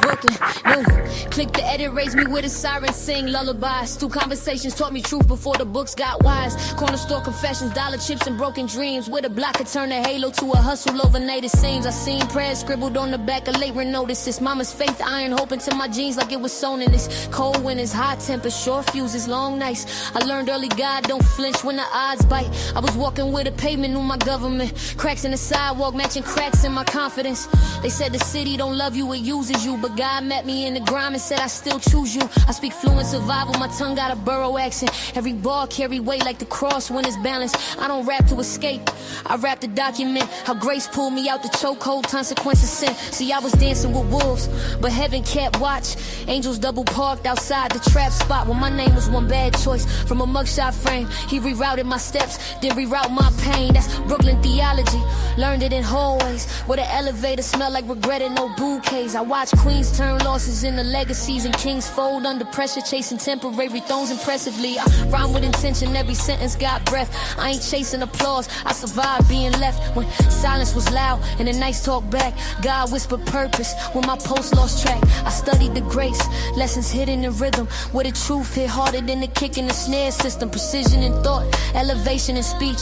Brooklyn, no. Click the edit, raise me with a siren, sing lullabies. Through conversations, taught me truth before the books got wise. Corner store confessions, dollar chips and broken dreams. With a block could turn a halo to a hustle overnight, it seems. I seen prayers scribbled on the back of late notices. Mama's faith iron, hoping to my jeans like it was sewn in this. Cold winters, high tempers, short fuses, long nights. I learned early God don't flinch when the odds bite. I was walking with a pavement, knew my government. Cracks in the sidewalk, matching cracks in my confidence. They said the city don't love you, it uses you. But God met me in the grime and said I still choose you. I speak fluent survival, my tongue got a borough accent. Every bar carry weight like the cross when it's balanced. I don't rap to escape, I rap to document how grace pulled me out the chokehold, consequences sin. See, I was dancing with wolves, but heaven kept watch. Angels double parked outside the trap spot when my name was one bad choice. From a mugshot frame, he rerouted my steps, then reroute my pain. That's Brooklyn theology, learned it in hallways where the elevator smelled like regretted no bouquets. I watched queens turn losses into legacies and kings fold under pressure, chasing temporary thrones impressively. I rhyme with intention, every sentence got breath. I ain't chasing applause, I survived being left when silence was loud and the nights talk back. God whispered purpose when my post lost track. I studied the grace, lessons hidden in rhythm, where the truth hit harder than the kick in the snare system. Precision in thought, elevation in speech.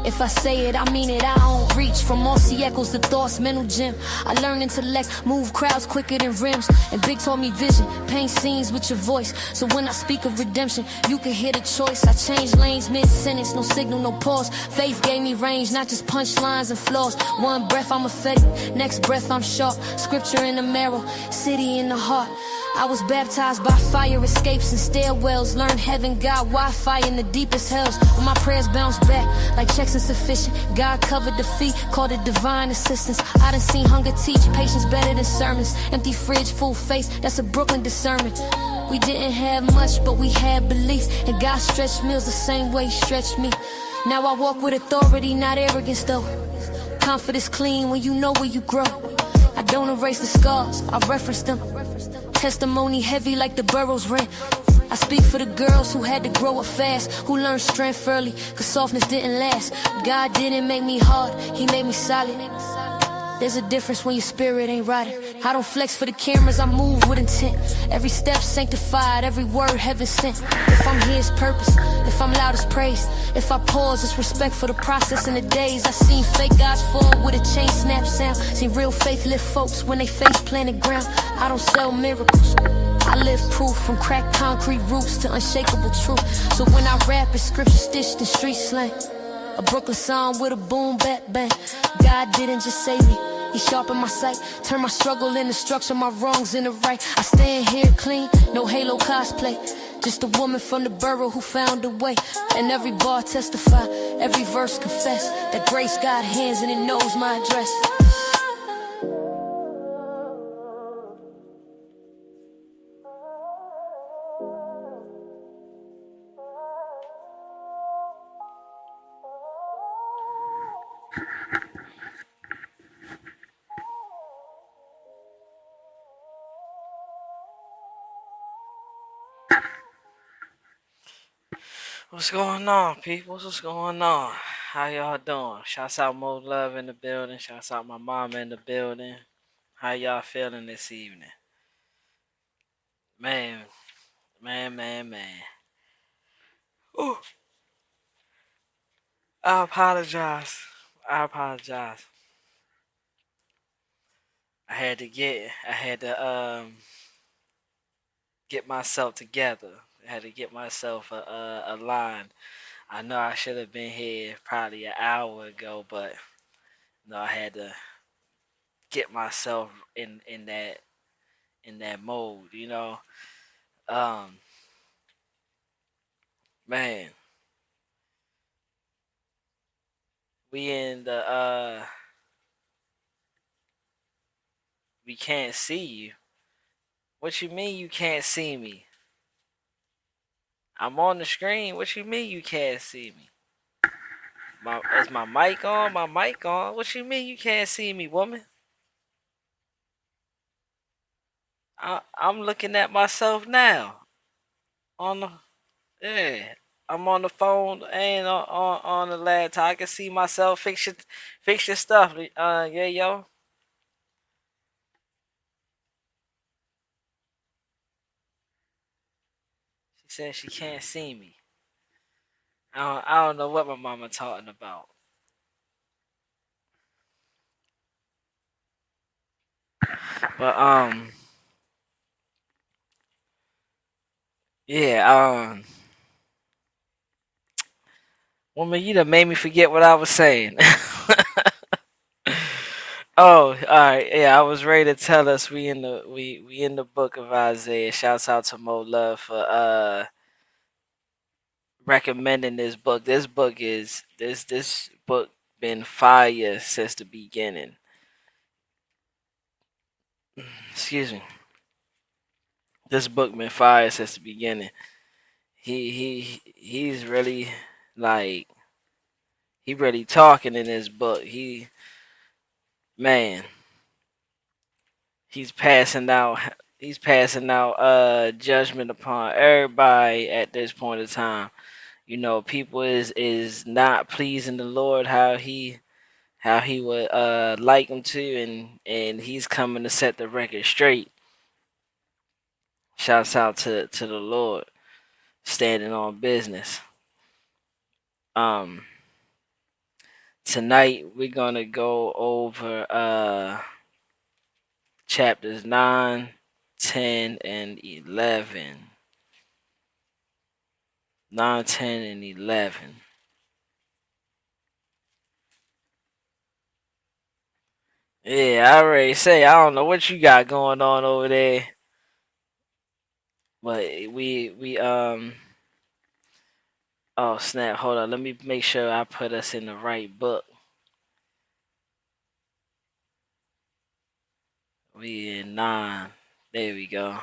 If I say it, I mean it, I don't reach. From Mossy echoes to thoughts, mental gym. I learn intellect, move crowds quicker than rims. And Big taught me vision, paint scenes with your voice. So when I speak of redemption, you can hear the choice. I changed lanes mid-sentence, no signal, no pause. Faith gave me range, not just punchlines and flaws. One breath I'm offended, next breath I'm sharp. Scripture in the marrow, city in the heart. I was baptized by fire, escapes and stairwells. Learned heaven got Wi-Fi in the deepest hells. When my prayers bounced back like checks insufficient, God covered defeat, called it divine assistance. I done seen hunger teach patience better than sermons. Empty fridge, full face, that's a Brooklyn discernment. We didn't have much, but we had belief. And God stretched meals the same way he stretched me. Now I walk with authority, not arrogance though. Confidence clean when you know where you grow. I don't erase the scars, I reference them. Testimony heavy like the borough's rent. I speak for the girls who had to grow up fast, who learned strength early, cause softness didn't last. God didn't make me hard, he made me solid. There's a difference when your spirit ain't rotted. I don't flex for the cameras, I move with intent. Every step sanctified, every word heaven sent. If I'm here, it's purpose. If I'm loud, it's praise. If I pause, it's respect for the process and the days. I seen fake guys fall with a chain snap sound. Seen real faith lift folks when they face planted ground. I don't sell miracles, I live proof. From cracked concrete roots to unshakable truth. So when I rap, it's scripture stitched in street slang. A Brooklyn song with a boom bap bang. God didn't just save me, he sharpened my sight. Turned my struggle into structure, my wrongs into right. I stand here clean, no halo cosplay. Just a woman from the borough who found a way. And every bar testify, every verse confess that grace got hands and it knows my address. What's going on, people? What's going on? How y'all doing? Shouts out Mo Love in the building. Shouts out my mama in the building. How y'all feeling this evening? Man, man. Ooh, I apologize. I had to get myself together. I had to get myself aligned. I know I should have been here probably an hour ago, but no, I had to get myself in that mode, you know. Um, man, we in the we can't see you. What you mean you can't see me? I'm on the screen. What you mean you can't see me? Is my mic on? My mic on? What you mean you can't see me, woman? I'm looking at myself now. On the yeah. I'm on the phone and on the laptop. I can see myself. Fix your stuff. Yeah, yo. She said she can't see me. I don't know what my mama talking about. But yeah, woman, you done made me forget what I was saying. Oh, all right. Yeah, I was ready to tell us we in the book of Isaiah. Shouts out to Mo Love for recommending this book. This book been fire since the beginning. Excuse me. This book been fire since the beginning. He's really like he really talking in this book. Man, he's passing out he's passing out judgment upon everybody at this point in time. You know, people is not pleasing the Lord how he would like them to, and he's coming to set the record straight. Shouts out to the Lord standing on business. Um Tonight we're gonna go over chapters 9, 10, and 11. 9, 10, and 11. Yeah, I already say I don't know what you got going on over there, but we. Oh snap! Hold on, let me make sure I put us in the right book. We in 9. There we go.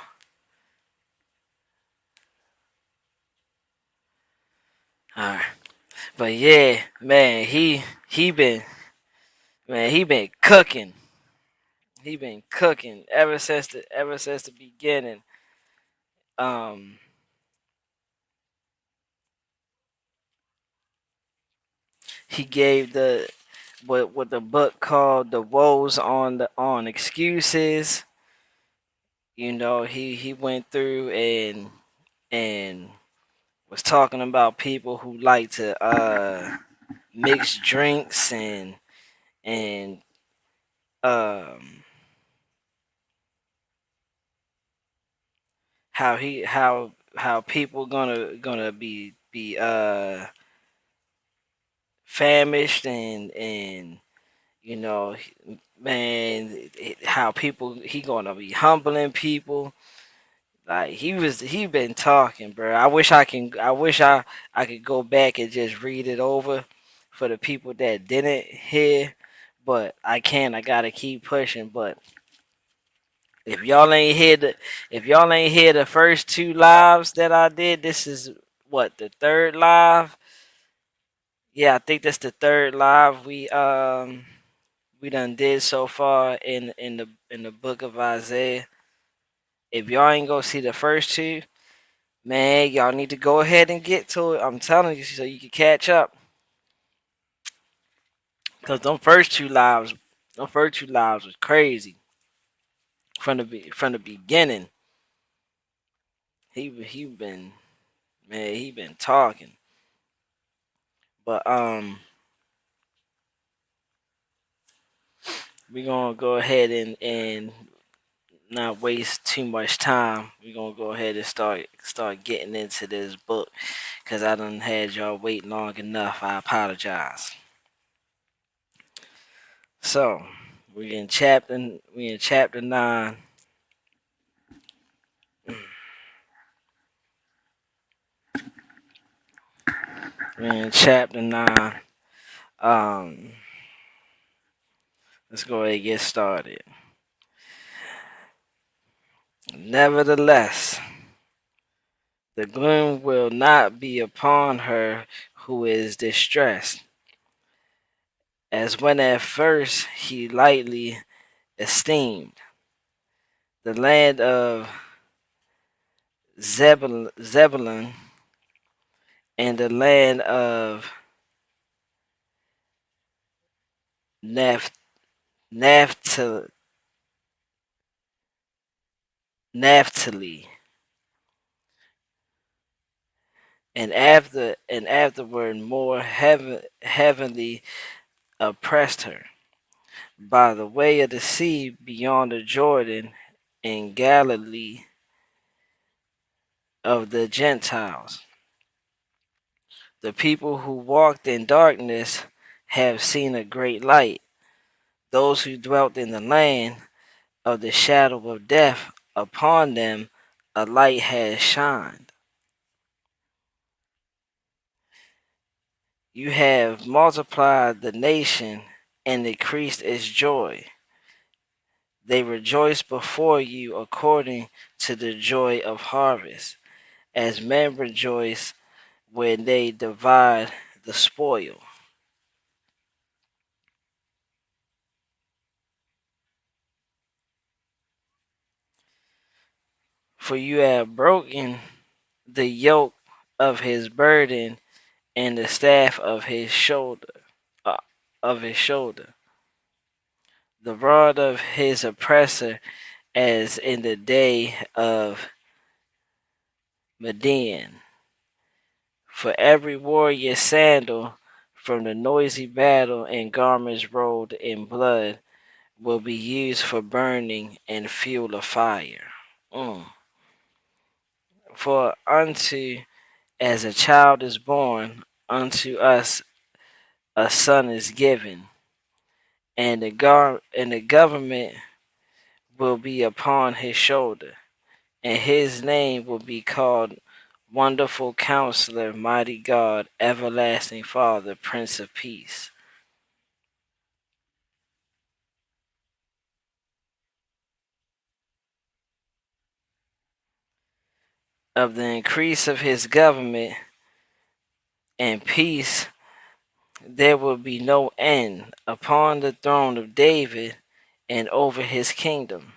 All right, but yeah, man, he been cooking. He been cooking ever since the beginning. Um, he gave what the book called the woes on excuses. You know, he went through and was talking about people who like to mix drinks and um how people gonna be famished and you know man how people he gonna be humbling people. Like he been talking, bro. I wish I could go back and just read it over for the people that didn't hear, but I can't. I gotta keep pushing. But if y'all ain't hear the first two lives that I did, this is what the third live. Yeah, I think that's the third live we done did so far in the book of Isaiah. If y'all ain't go see the first two, man, y'all need to go ahead and get to it. I'm telling you, so you can catch up. Cause them first two lives was crazy from the beginning. He been man, he been talking, but we gonna go ahead and not waste too much time. We gonna go ahead and start getting into this book, cause I done had y'all wait long enough. I apologize. So we in chapter 9. We're in chapter 9. Um, let's go ahead and get started. Nevertheless, the gloom will not be upon her who is distressed, as when at first he lightly esteemed the land of Zebulun and the land of Naph- Naphtali, Naphtali, and afterward more heavenly oppressed her by the way of the sea beyond the Jordan in Galilee of the Gentiles. The people who walked in darkness have seen a great light. Those who dwelt in the land of the shadow of death, upon them a light has shined. You have multiplied the nation and increased its joy. They rejoice before you according to the joy of harvest, as men rejoice when they divide the spoil. For you have broken the yoke of his burden and the staff uh, of his shoulder, the rod of his oppressor, as in the day of Midian. For every warrior's sandal from the noisy battle and garments rolled in blood will be used for burning and fuel of fire. Mm. For unto as a child is born, unto us a son is given, and the government will be upon his shoulder, and his name will be called Wonderful Counselor, Mighty God, Everlasting Father, Prince of Peace. Of the increase of his government and peace there will be no end upon the throne of David and over his kingdom,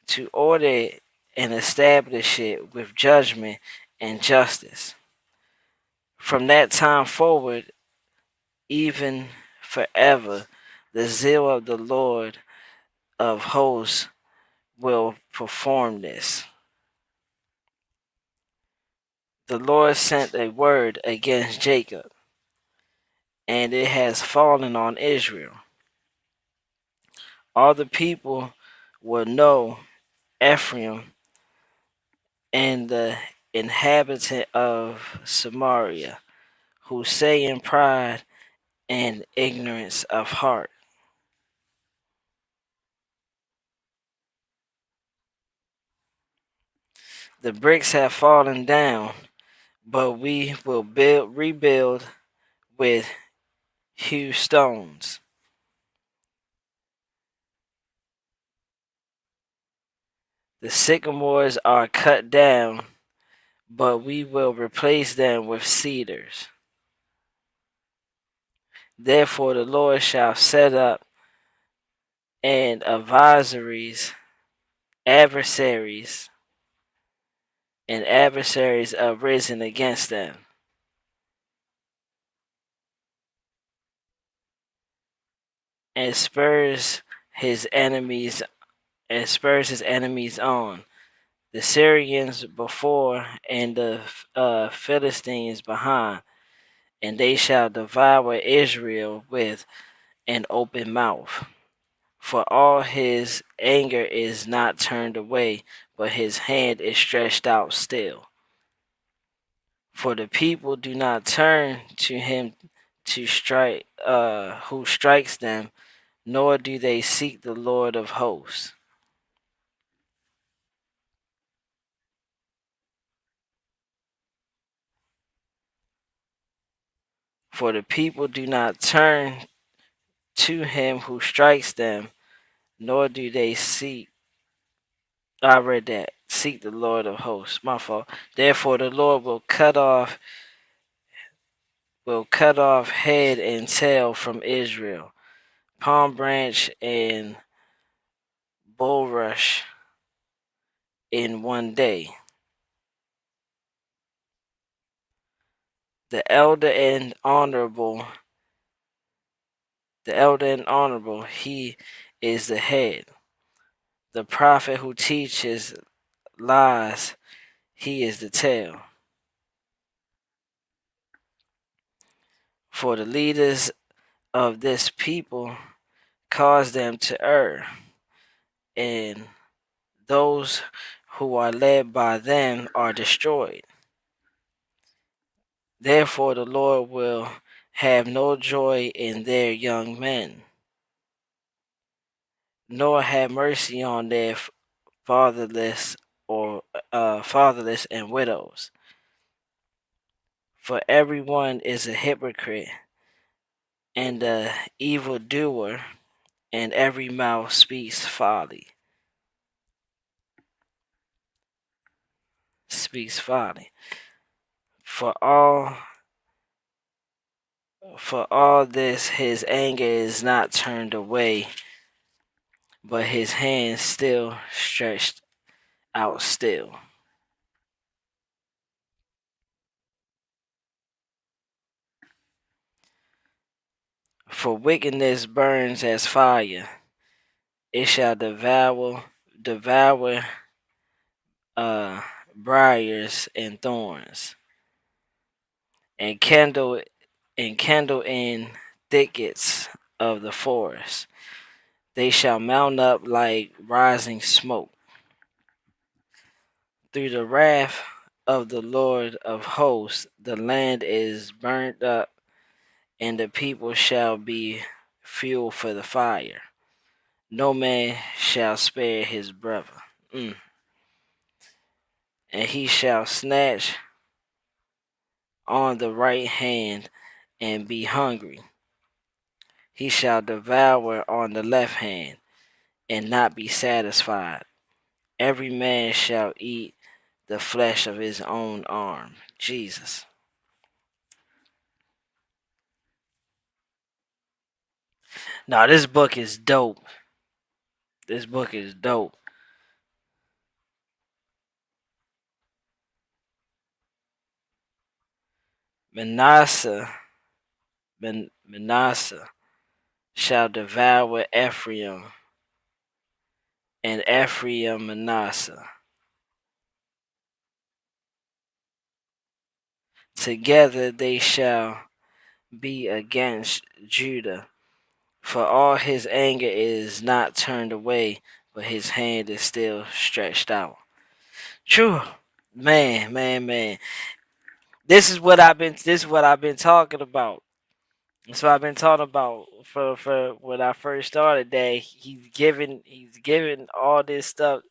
to order it and establish it with judgment and justice. From that time forward, even forever, the zeal of the Lord of hosts will perform this. The Lord sent a word against Jacob, and it has fallen on Israel. All the people will know Ephraim and the inhabitant of Samaria, who say in pride and ignorance of heart, the bricks have fallen down, but we will rebuild with hewn stones. The sycamores are cut down, but we will replace them with cedars. Therefore the Lord shall set up and adversaries, and adversaries arisen against them, and spurs his enemies on. The Syrians before and the Philistines behind, and they shall devour Israel with an open mouth. For all his anger is not turned away, but his hand is stretched out still. For the people do not turn to him to strike, who strikes them, nor do they seek the Lord of hosts. For the people do not turn to him who strikes them, nor do they seek. I read that. Seek the Lord of hosts. My fault. Therefore the Lord will cut off head and tail from Israel, palm branch and bulrush in one day. The elder and honorable, he is the head. The prophet who teaches lies, he is the tail. For the leaders of this people cause them to err, and those who are led by them are destroyed. Therefore, the Lord will have no joy in their young men, nor have mercy on their fatherless or fatherless and widows. For everyone is a hypocrite and a evildoer, and every mouth speaks folly. Speaks folly. For all for all this his anger is not turned away, but his hand still stretched out still. For wickedness burns as fire, it shall devour uh briars and thorns, and kindle in thickets of the forest. They shall mount up like rising smoke. Through the wrath of the Lord of hosts, the land is burnt up, and the people shall be fuel for the fire. No man shall spare his brother. And he shall snatch on the right hand and be hungry. He shall devour on the left hand and not be satisfied. Every man shall eat the flesh of his own arm. Jesus. Now this book is dope. This book is dope. Manasseh, Manasseh shall devour Ephraim, and Ephraim Manasseh. Together they shall be against Judah, for all his anger is not turned away, but his hand is still stretched out. True. Man. This is what I've been talking about. That's what I've been talking about for when I first started. That he's giving all this stuff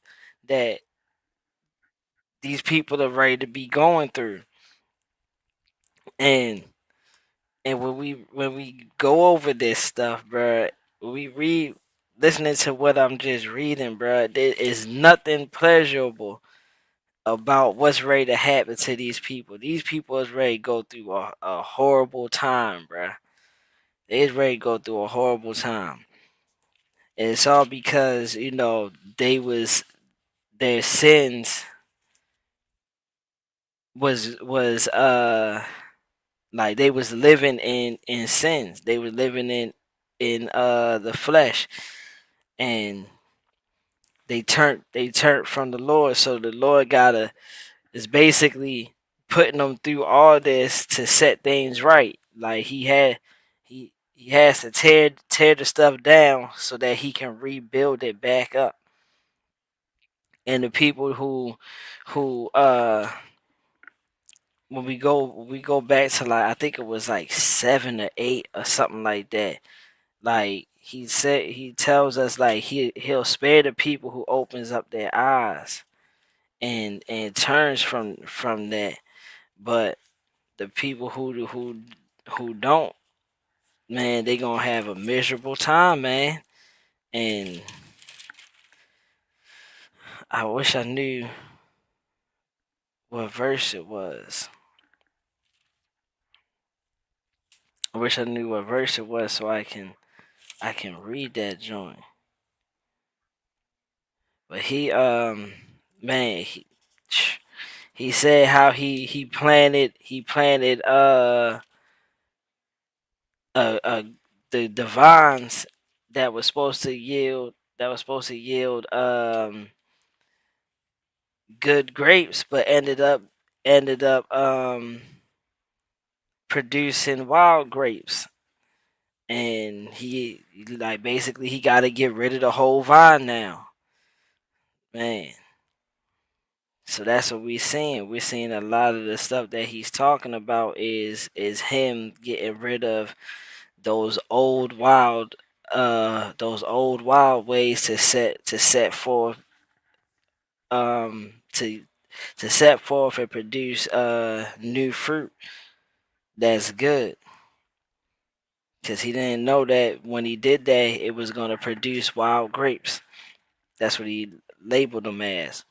that these people are ready to be going through, and when we go over this stuff, bruh, we read listening to what I'm just reading, bruh. There is nothing pleasurable about what's ready to happen to these people. These people is ready to go through a horrible time, bruh. They is ready to go through a horrible time. And it's all because, they was their sins was like they was living in sins. They were living in the flesh, and they turned from the Lord. So the Lord gotta is basically putting them through all this to set things right. Like he has to tear the stuff down so that he can rebuild it back up. And the people who when we go back to, like, I think it was like 7 or 8 or something like that. Like he tells us, like, he'll spare the people who opens up their eyes and turns from that. But the people who don't, man, they gonna have a miserable time, man. And I wish I knew what verse it was. I wish I knew what verse it was so I can read that joint. But man, he said how he planted uh the vines that was supposed to yield good grapes, but ended up producing wild grapes, and he like basically he got to get rid of the whole vine now, man. So that's what we're seeing. We're seeing a lot of the stuff that he's talking about is him getting rid of those old wild ways to set forth to set forth and produce new fruit that's good. Cause he didn't know that when he did that it was gonna produce wild grapes. That's what he labeled them as.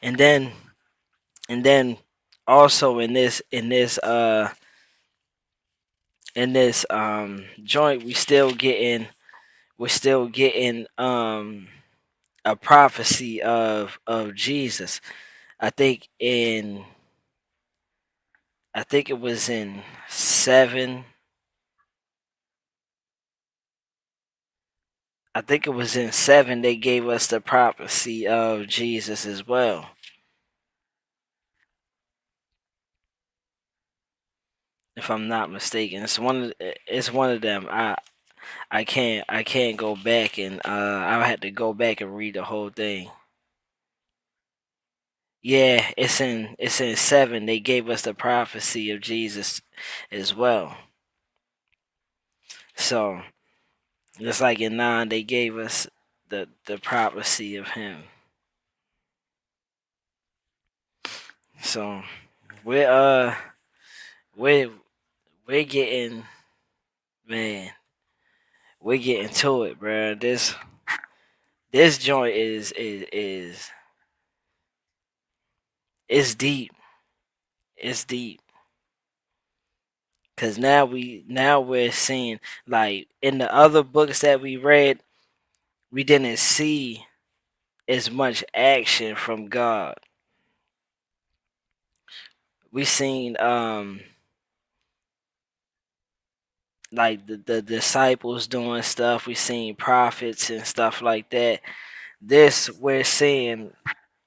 And then and then also in this joint we're still getting a prophecy of Jesus. I think in I think it was in 7. I think it was in 7 they gave us the prophecy of Jesus as well. If I'm not mistaken, it's one of them. I can't go back and I had to go back and read the whole thing. Yeah, it's in 7. They gave us the prophecy of Jesus as well. So just like in 9, they gave us the prophecy of him. So we're we're we're getting man, we're getting to it, bro. This joint is it's deep. It's deep. Cause now we're seeing, like, in the other books that we read, we didn't see as much action from God. We seen like the disciples doing stuff. We seen prophets and stuff like that. This we're seeing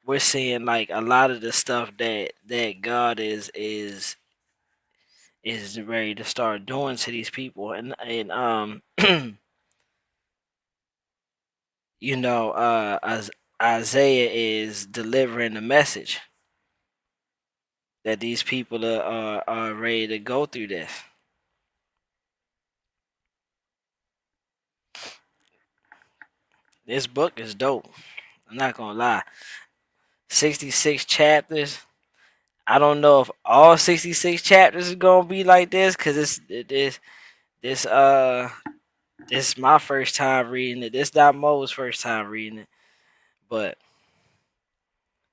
like a lot of the stuff that God is ready to start doing to these people, and as Isaiah is delivering the message that these people are ready to go through this. This book is dope. I'm not gonna lie. 66 chapters. I don't know if all 66 chapters is gonna be like this, cause this this is my first time reading it. This not Mo's first time reading it, but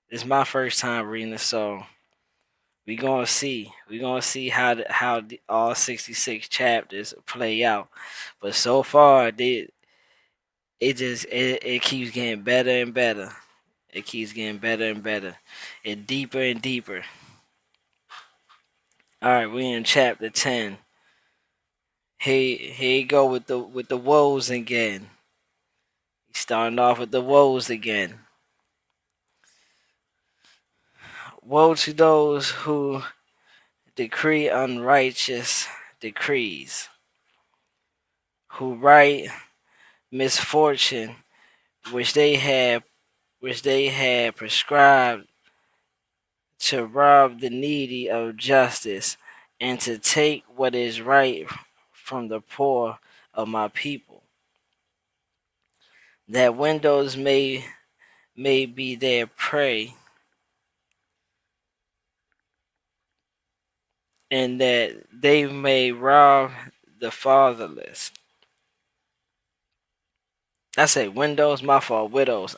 it's my first time reading it. So we gonna see how all 66 chapters play out. But so far, it keeps getting better and better. It keeps getting better and better, and deeper and deeper. All right, we in chapter 10. Here you go with the woes again. He's starting off with the woes again. Woe to those who decree unrighteous decrees, who write misfortune which they had prescribed, to rob the needy of justice, and to take what is right from the poor of my people, that windows may be their prey, and that they may rob the fatherless. I say windows, my fault, widows.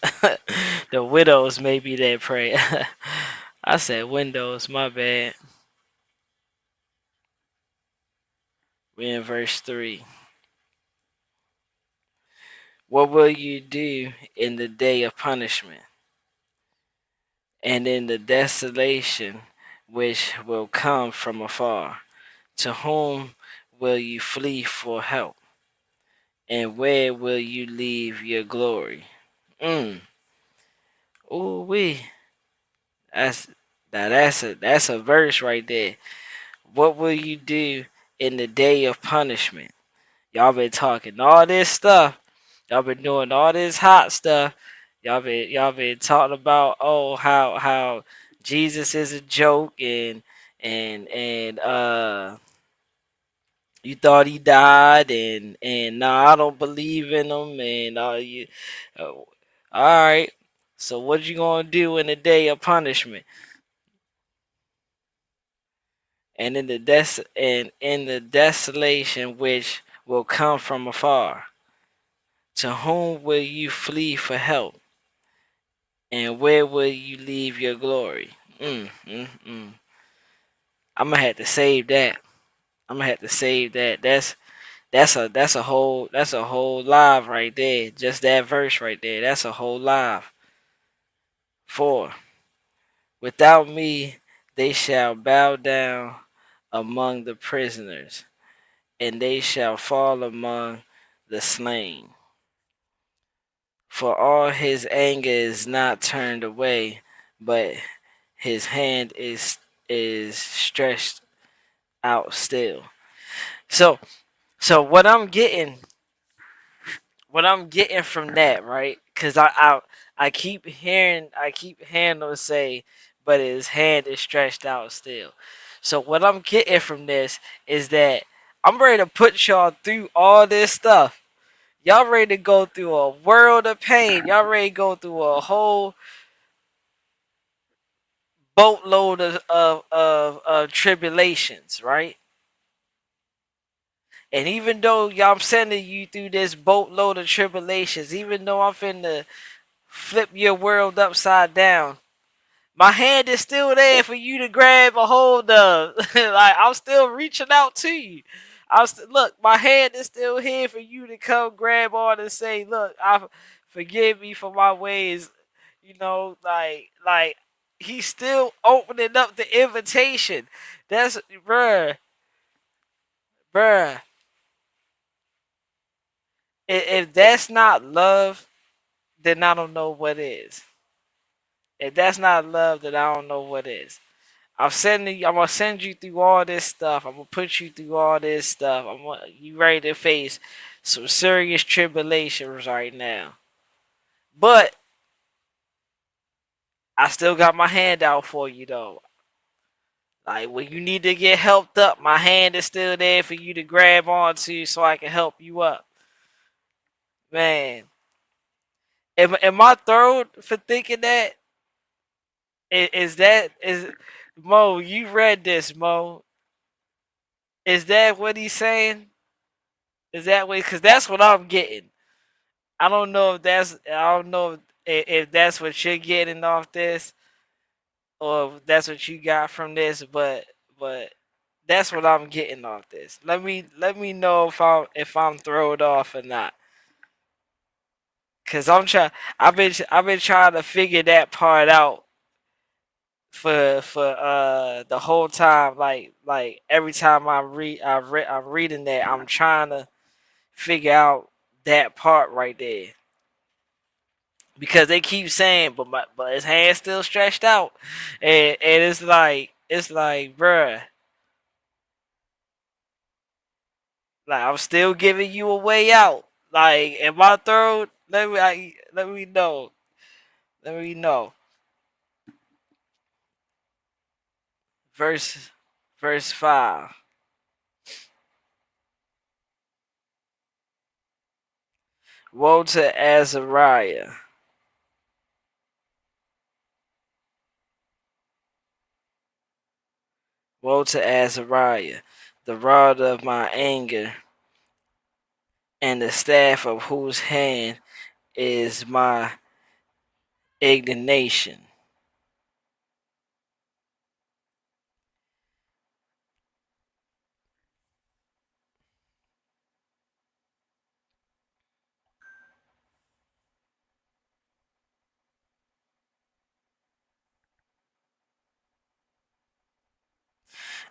The widows may be their prey. I said windows, my bad. We in verse 3. What will you do in the day of punishment, and in the desolation which will come from afar? To whom will you flee for help? And where will you leave your glory? Mm. Ooh wee. That's Now that's a verse right there. What will you do in the day of punishment? Y'all been talking all this stuff. Y'all been doing all this hot stuff. Y'all been talking about, oh, how Jesus is a joke, and you thought he died, and nah, I don't believe in him, and all right. So what you gonna do in the day of punishment? And in the desolation which will come from afar? To whom will you flee for help? And where will you leave your glory? I'm gonna have to save that. I'm gonna have to save that. That's a whole live right there. Just that verse right there. That's a whole live. 4. Without me they shall bow down among the prisoners, and they shall fall among the slain. For all his anger is not turned away, but his hand is stretched out still. So so what I'm getting from that, right? Because I keep hearing them say, but his hand is stretched out still. So what I'm getting from this is that I'm ready to put y'all through all this stuff. Y'all ready to go through a world of pain. Y'all ready to go through a whole boatload of tribulations, right? And even though y'all I'm sending you through this boatload of tribulations, even though I'm finna flip your world upside down, my hand is still there for you to grab a hold of. Like, I'm still reaching out to you. Look, my hand is still here for you to come grab on and say, "Look, I forgive me for my ways." Like he's still opening up the invitation. That's bruh, bruh. If that's not love, then I don't know what is. If that's not love, then I don't know what is. I'm gonna send you through all this stuff. I'm gonna put you through all this stuff. You ready to face some serious tribulations right now. But I still got my hand out for you though. Like, when you need to get helped up, my hand is still there for you to grab onto so I can help you up. Man, am I thrown for thinking that? Is Mo? You read this, Mo? Is that what he's saying? Is that what? Because that's what I'm getting. I don't know if that's what you're getting off this, or if that's what you got from this, but that's what I'm getting off this. Let me know if I'm thrown off or not. Cause I've been trying to figure that part out for the whole time. Like every time I'm reading that, I'm trying to figure out that part right there. Because they keep saying, but his hand's still stretched out, and it's like, bruh, like, I'm still giving you a way out. Like, am I thrown? Let me know. Let me know. Verse verse 5. Woe to Azariah. Woe to Azariah, the rod of my anger, and the staff of whose hand is my indignation.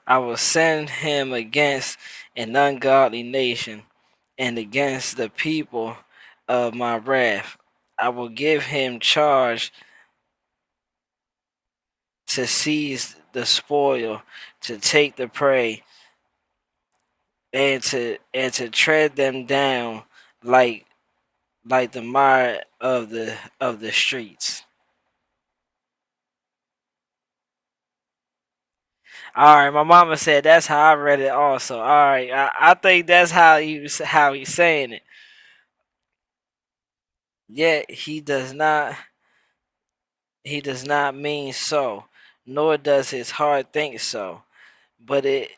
I will send him against an ungodly nation, and against the people of my wrath. I will give him charge to seize the spoil, to take the prey, and to tread them down like the mire of the streets. All right, my mama said that's how I read it. Also, all right, I think that's how he's saying it. Yet he does not mean so, nor does his heart think so. But it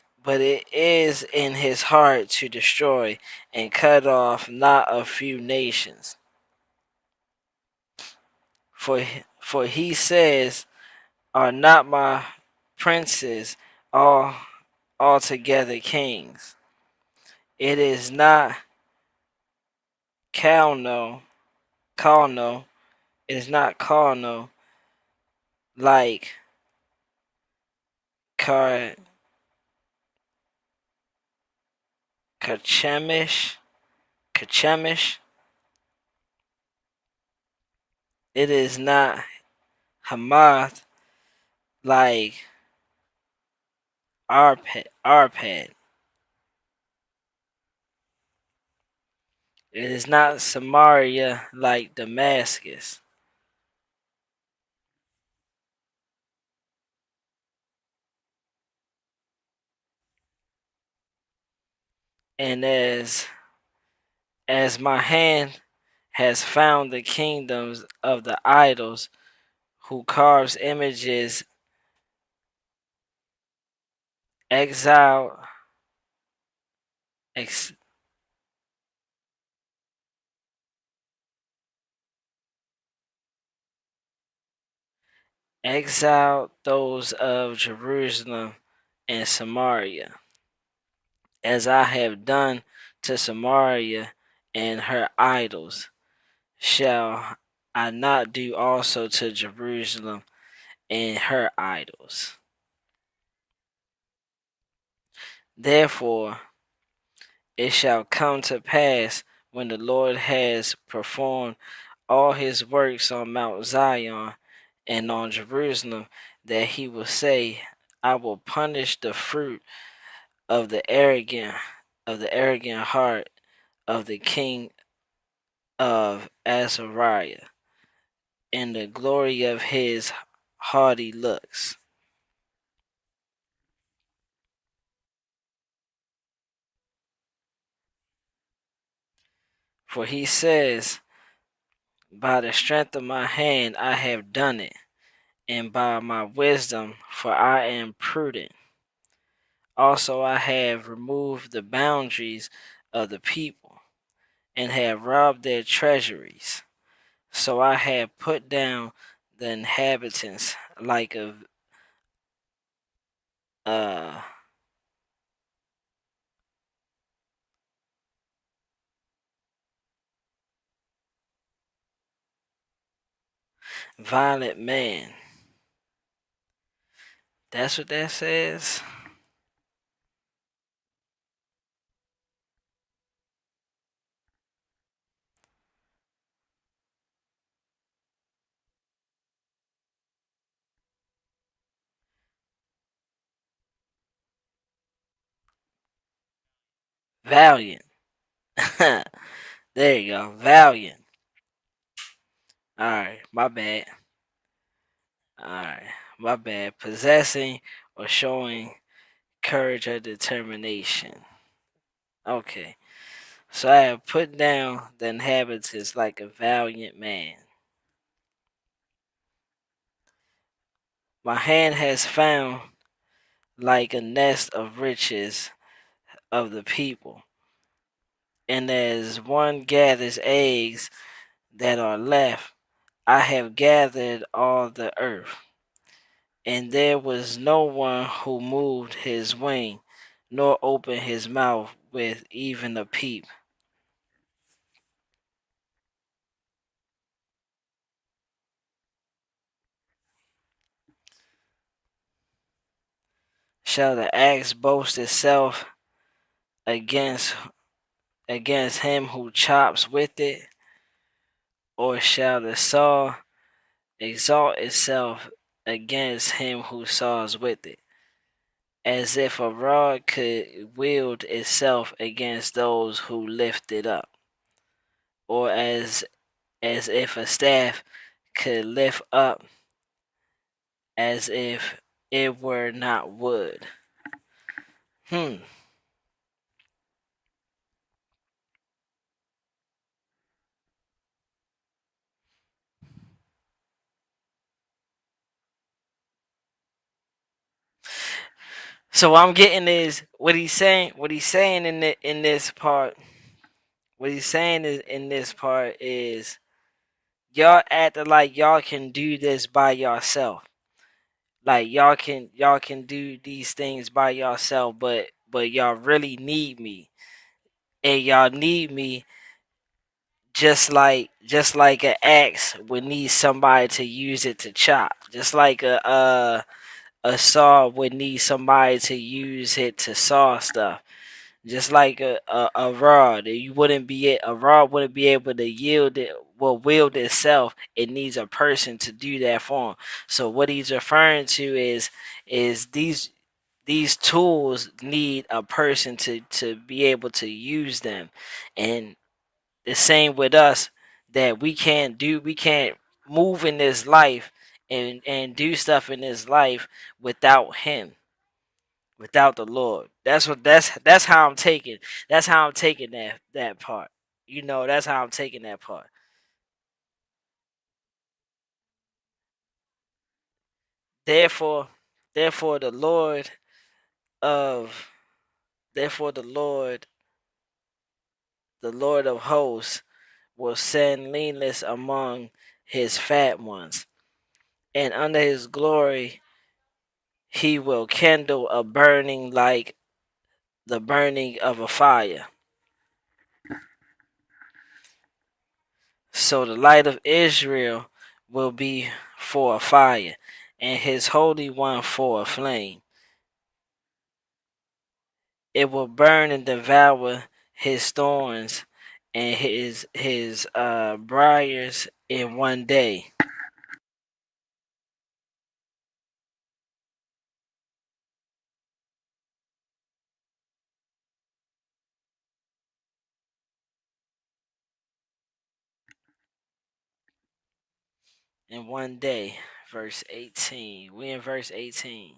is in his heart to destroy and cut off not a few nations. For he says, are not my princes all altogether kings? It is not carnal, carnal. It is not carnal like Car Kachemish. Kachemish. It is not Hamath like Arpad. It is not Samaria like Damascus. And as my hand has found the kingdoms of the idols who carves images, exiled ex, exiled those of Jerusalem and Samaria, as I have done to Samaria and her idols, shall I not do also to Jerusalem and her idols? Therefore it shall come to pass, when the Lord has performed all his works on Mount Zion and on Jerusalem, that he will say, I will punish the fruit of the arrogant heart of the king of Azariah, and the glory of his haughty looks. For he says, by the strength of my hand I have done it, and by my wisdom, for I am prudent. Also I have removed the boundaries of the people, and have robbed their treasuries. So I have put down the inhabitants like a uh, violent man. That's what that says. Valiant. There you go. Valiant. Alright, my bad. Alright, my bad. Possessing or showing courage or determination. Okay. So I have put down the inhabitants like a valiant man. My hand has found like a nest of riches of the people. And as one gathers eggs that are left, I have gathered all the earth. And there was no one who moved his wing, nor opened his mouth with even a peep. Shall the axe boast itself against him who chops with it? Or shall the saw exalt itself against him who saws with it, as if a rod could wield itself against those who lift it up, or as if a staff could lift up as if it were not wood. Hmm. So what I'm getting is what he's saying. What he's saying in this part. What he's saying is in this part is y'all acting like y'all can do this by yourself. Like y'all can do these things by yourself, but y'all really need me, and y'all need me just like an axe would need somebody to use it to chop, just like a saw would need somebody to use it to saw stuff. Just like a rod, a rod wouldn't be able to yield it, well, wield itself. It needs a person to do that for him. So what he's referring to is these tools need a person to be able to use them, and the same with us, that we can't move in this life and do stuff in this life without him, without the Lord. That's how I'm taking. That's how I'm taking that part. That's how I'm taking that part. Therefore, therefore the Lord of therefore the Lord of hosts will send leanness among his fat ones, and under his glory he will kindle a burning like the burning of a fire. So the light of Israel will be for a fire, and his Holy One for a flame. It will burn and devour his thorns and his briars in one day. In one day. Verse 18. We in verse 18.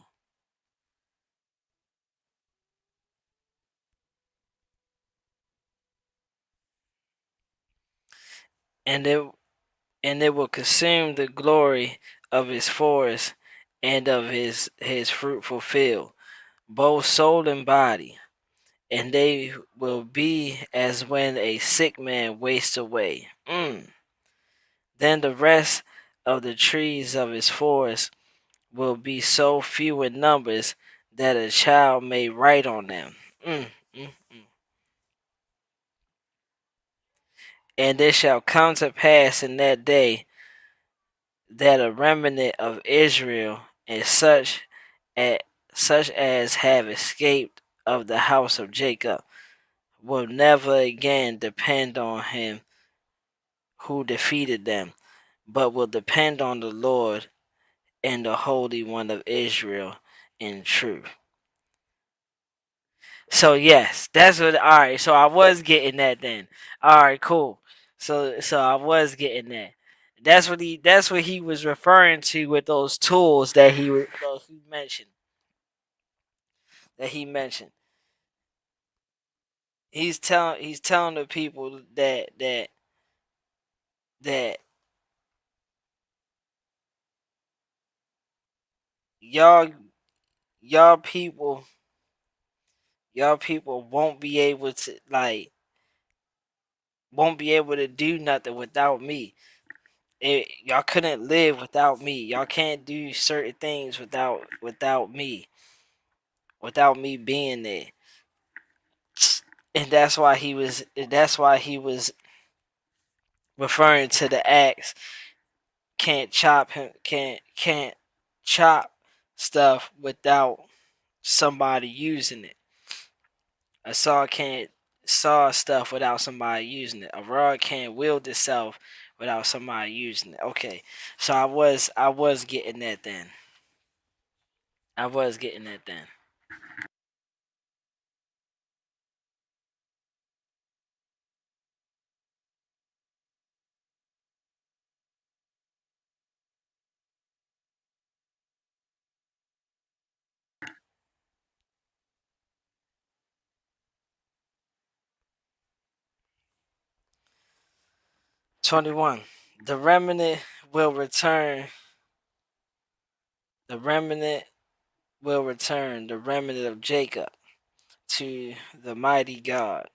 And it will consume the glory of his forest and of his fruitful field, both soul and body, and they will be as when a sick man wastes away. Then the rest of the trees of his forest will be so few in numbers that a child may write on them. Mm, mm, mm. And it shall come to pass in that day that a remnant of Israel and such as have escaped of the house of Jacob will never again depend on him who defeated them, but will depend on the Lord and the Holy One of Israel in truth. So yes, that's what. All right, so I was getting that then. All right, cool. So I was getting that. That's what he was referring to with those tools that he mentioned. That he mentioned. He's telling the people that y'all y'all people y'all people won't be able to do nothing without me. Y'all couldn't live without me. Y'all can't do certain things without me being there. And that's why he was referring to the axe. Can't chop stuff without somebody using it. A saw can't saw stuff without somebody using it. A rod can't wield itself without somebody using it. Okay. So I was getting that then. I was getting that then. 21. The remnant will return. The remnant will return. The remnant of Jacob to the mighty God.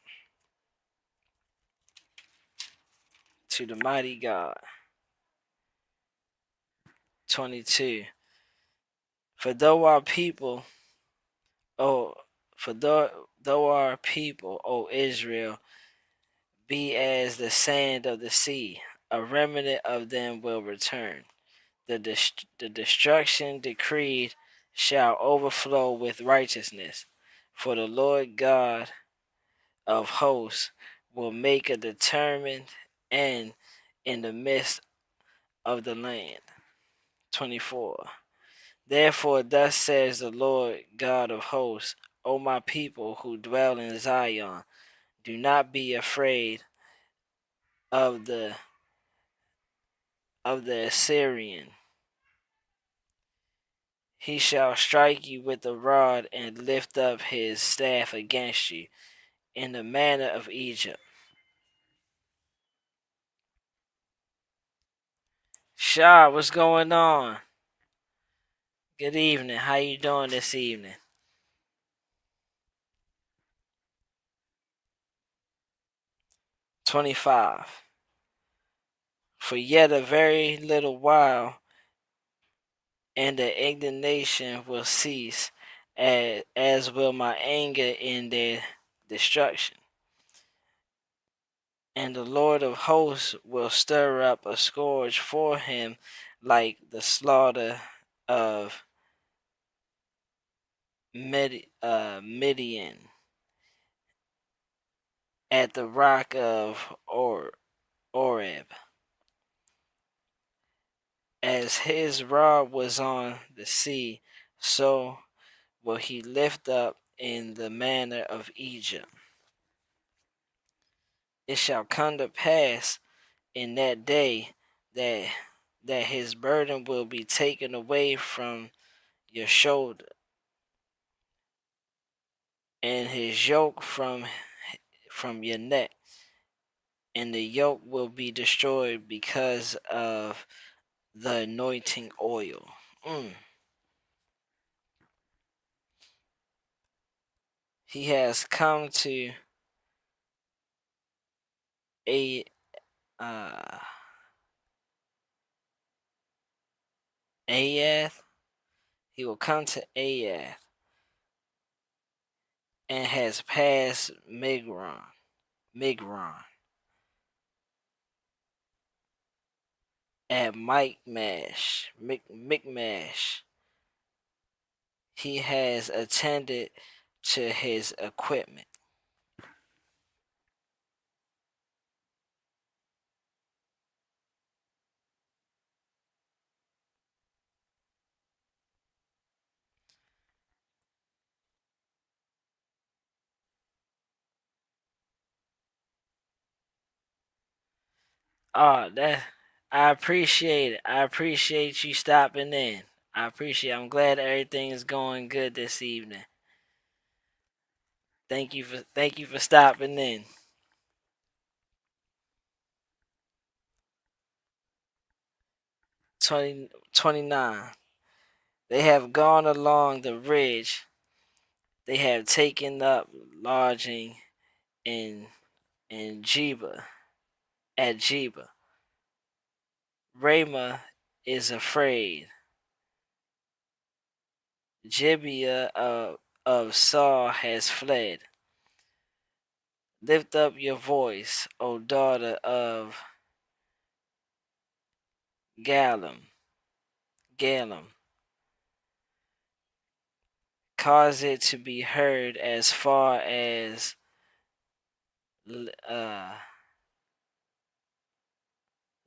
To the mighty God. 22. For though our people, oh, though our people, O Israel, be as the sand of the sea, a remnant of them will return. The destruction decreed shall overflow with righteousness, for the Lord God of hosts will make a determined end in the midst of the land. 24. Therefore, thus says the Lord God of hosts, O my people who dwell in Zion, do not be afraid of the Assyrian. He shall strike you with a rod and lift up his staff against you in the manner of Egypt. Shah, what's going on? Good evening. How you doing this evening? 25. For yet a very little while, and the indignation will cease, as will my anger in their destruction. And the Lord of hosts will stir up a scourge for him, like the slaughter of Midian at the rock of Oreb. As his rod was on the sea, so will he lift up in the manner of Egypt. It shall come to pass in that day that his burden will be taken away from your shoulder, and his yoke from your neck, and the yoke will be destroyed because of the anointing oil. He has come to a Ayath. He will come to Ayath and has passed Migron at Michmash. He has attended to his equipment. Oh, that I appreciate it. I appreciate you stopping in. I appreciate it. I'm glad everything is going good this evening. Thank you for stopping in. 29. They have gone along the ridge. They have taken up lodging in Jeba at Jeba. Ramah is afraid. Gibeah of Saul has fled. Lift up your voice, O daughter of Gallim. Gallim. Cause it to be heard as far as uh,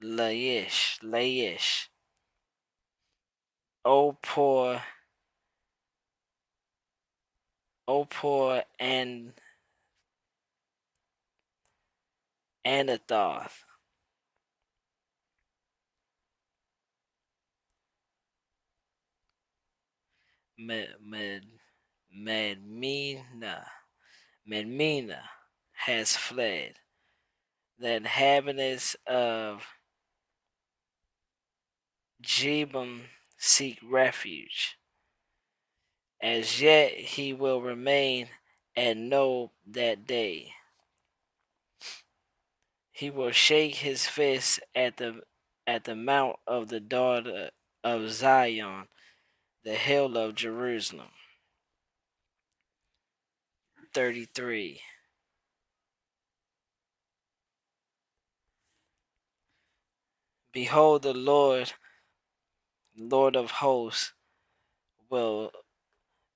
Laish. O poor Opor and Anathoth, Medmena, Medmena has fled. The inhabitants of Jebum seek refuge. As yet he will remain and know that day. He will shake his fist at the mount of the daughter of Zion, the hill of Jerusalem. 33. Behold, the Lord of hosts, will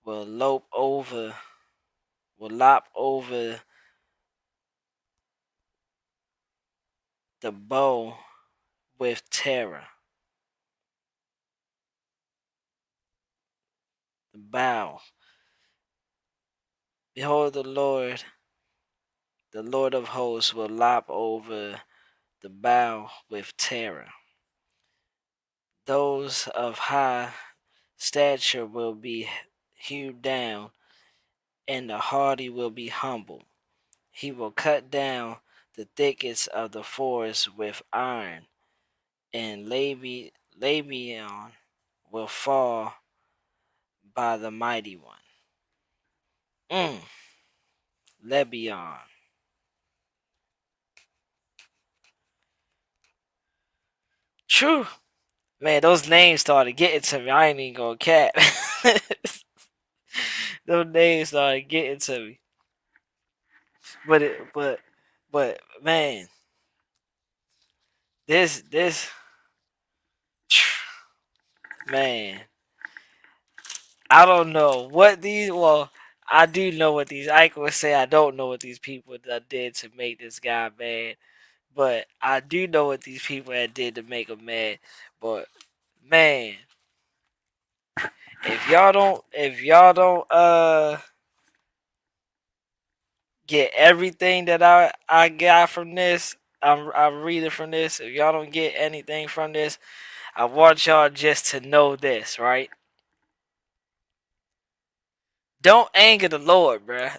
will lope over, will lop over the bow with terror. The bow. Behold, the Lord of hosts, will lop over the bow with terror. Those of high stature will be hewed down, and the haughty will be humbled. He will cut down the thickets of the forest with iron, and Lebanon will fall by the mighty one. Mm, Lebanon. True. Man, those names started getting to me. I ain't even gonna cap. Those names started getting to me. But man, this man, I don't know what these. Well, I do know what these. I would say I don't know what these people that did to make this guy mad, but I do know what these people that did to make him mad. But man, if y'all don't get everything that I got from this, I'm reading from this. If y'all don't get anything from this, I want y'all just to know this, right? Don't anger the Lord, bruh.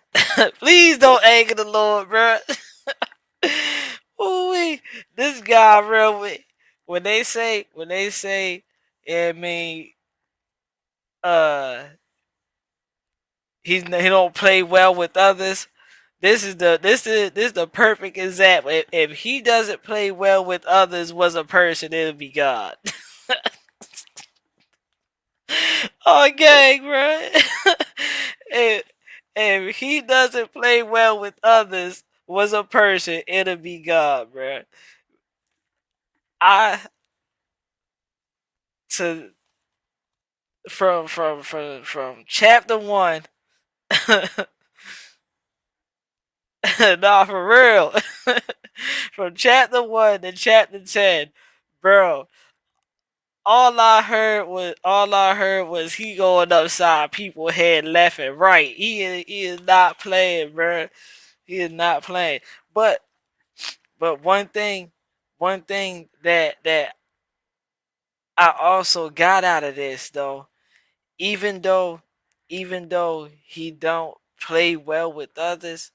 Please don't anger the Lord, bruh. Ooh, this guy, real. When they say, yeah, I mean, uh, he don't play well with others. This is the perfect example. If he doesn't play well with others, was a person, it'll be God. Oh, gang, bro. if, if he doesn't play well with others, was a person, it'll be God, bro. I to from chapter one. Nah, for real. From chapter one to chapter 10, bro. All I heard was he going upside people head left and right. He is not playing, bro. He is not playing. But one thing that I also got out of this though, even though even though he don't play well with others,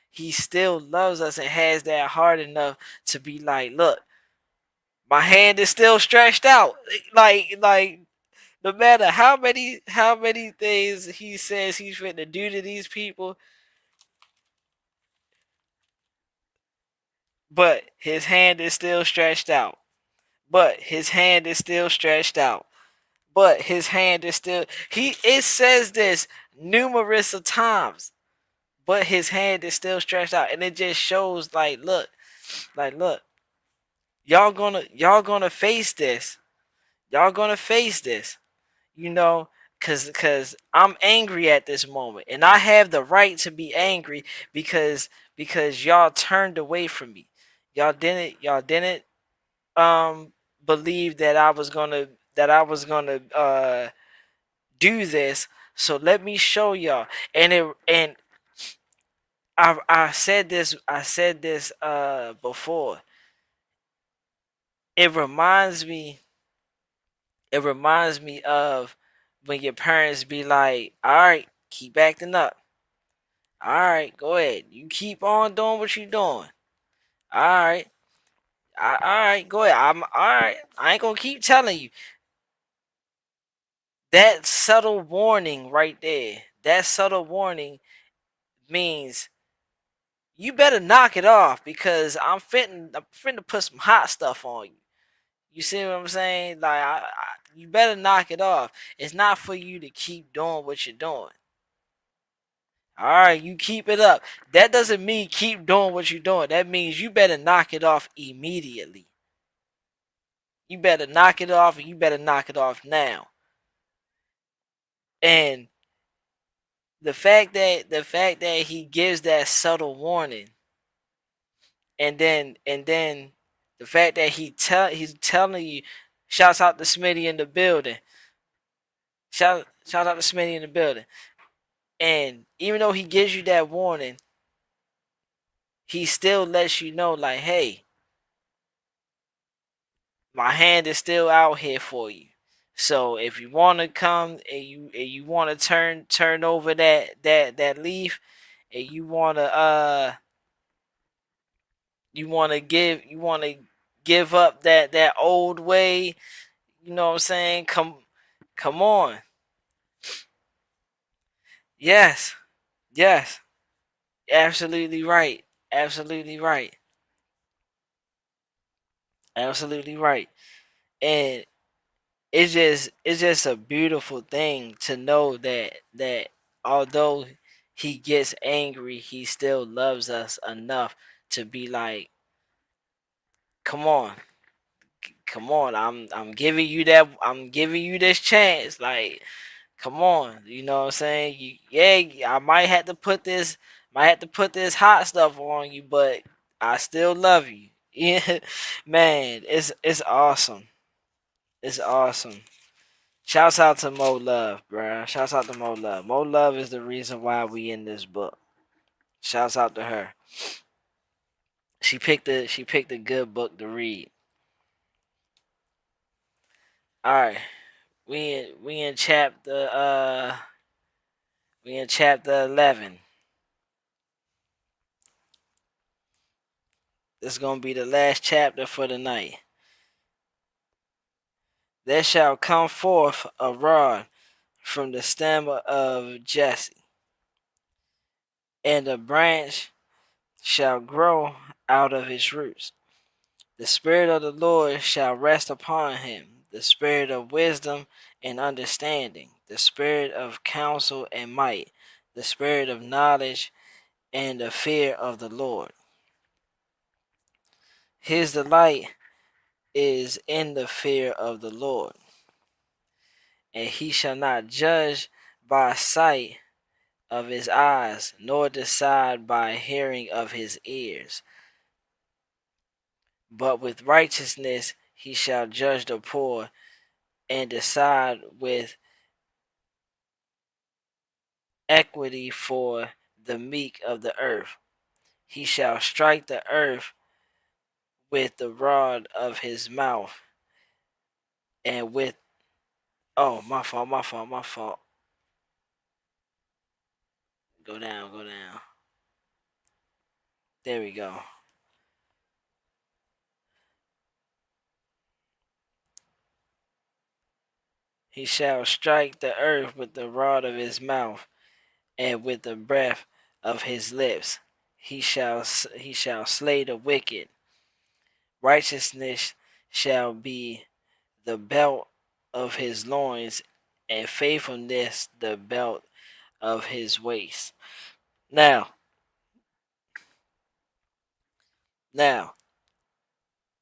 he still loves us and has that heart enough to be like, look, my hand is still stretched out. Like no matter how many things he says he's going to do to these people, but his hand is still stretched out. But his hand is still stretched out. But his hand is still he it says this numerous of times. But his hand is still stretched out. And it just shows like look, y'all gonna face this. Y'all gonna face this. You know, cause I'm angry at this moment, and I have the right to be angry because y'all turned away from me. Y'all didn't believe that I was gonna do this. So let me show y'all. And I said this before. It reminds me it reminds me of when your parents be like, all right, keep acting up. All right, go ahead. You keep on doing what you doing. All right. All right, go ahead. I'm all right. I ain't gonna keep telling you. That subtle warning right there. That subtle warning means you better knock it off because I'm finna put some hot stuff on you. You see what I'm saying? Like you better knock it off. It's not for you to keep doing what you're doing. All right, you keep it up. That doesn't mean keep doing what you're doing. That means you better knock it off immediately. You better knock it off, and you better knock it off now. And the fact that he gives that subtle warning, and then the fact that he's telling you, shouts out to Smitty in the building. Shout out to Smitty in the building. And even though he gives you that warning, he still lets you know, like, hey, my hand is still out here for you. So if you want to come and you want to turn over that leaf, and you want to give up that old way, you know what I'm saying? Come on. Yes. Yes. Absolutely right. Absolutely right. Absolutely right. And it's just a beautiful thing to know that although he gets angry, he still loves us enough to be like, come on, come on, I'm giving you this chance, like, come on, you know what I'm saying? Yeah, I might have to put this hot stuff on you, but I still love you. Yeah, man, it's awesome. It's awesome. Shouts out to Mo Love, bruh. Shouts out to Mo Love. Mo Love is the reason why we in this book. Shouts out to her. She picked a good book to read. All right, we in chapter 11. This is gonna be the last chapter for the night. There shall come forth a rod from the stem of Jesse, and a branch shall grow out of his roots. The Spirit of the Lord shall rest upon him, the Spirit of wisdom and understanding, the Spirit of counsel and might, the Spirit of knowledge and the fear of the Lord. His delight is in the fear of the Lord, and he shall not judge by sight of his eyes, nor decide by hearing of his ears. But with righteousness he shall judge the poor, and decide with equity for the meek of the earth. He shall strike the earth with the rod of his mouth, and with oh, my fault. Go down. There we go. He shall strike the earth with the rod of his mouth, and with the breath of his lips. He shall slay the wicked. Righteousness shall be the belt of his loins, and faithfulness the belt of his waist. Now, now,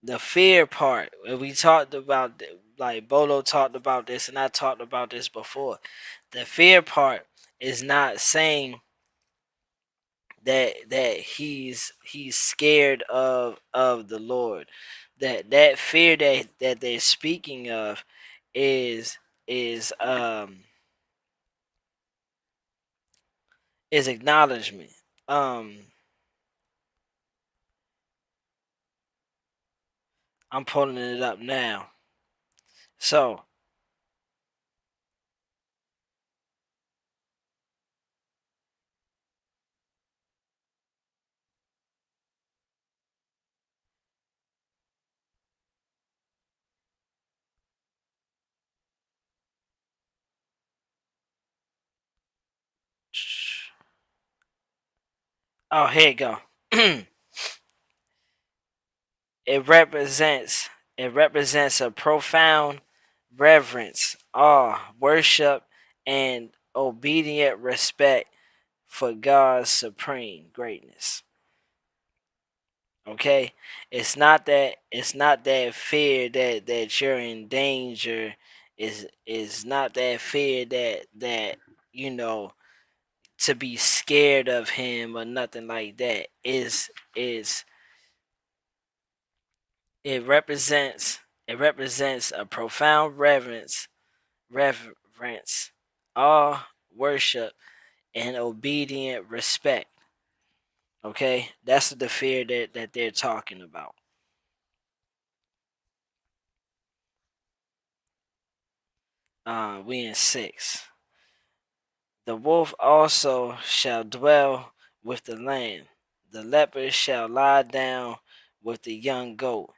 the fear part, and we talked about, like Bolo talked about this, and I talked about this before. The fear part is not saying that he's scared of the Lord. That fear that they're speaking of is is acknowledgement. I'm pulling it up now. So, oh, here you go. it represents it represents a profound reverence, awe, worship, and obedient respect for God's supreme greatness. Okay, it's not that fear that you're in danger. Is not that fear that you know to be scared of him or nothing like that. Is it represents a profound reverence, awe, worship, and obedient respect. Okay, that's the fear that they're talking about. We in six. The wolf also shall dwell with the lamb. The leopard shall lie down with the young goat,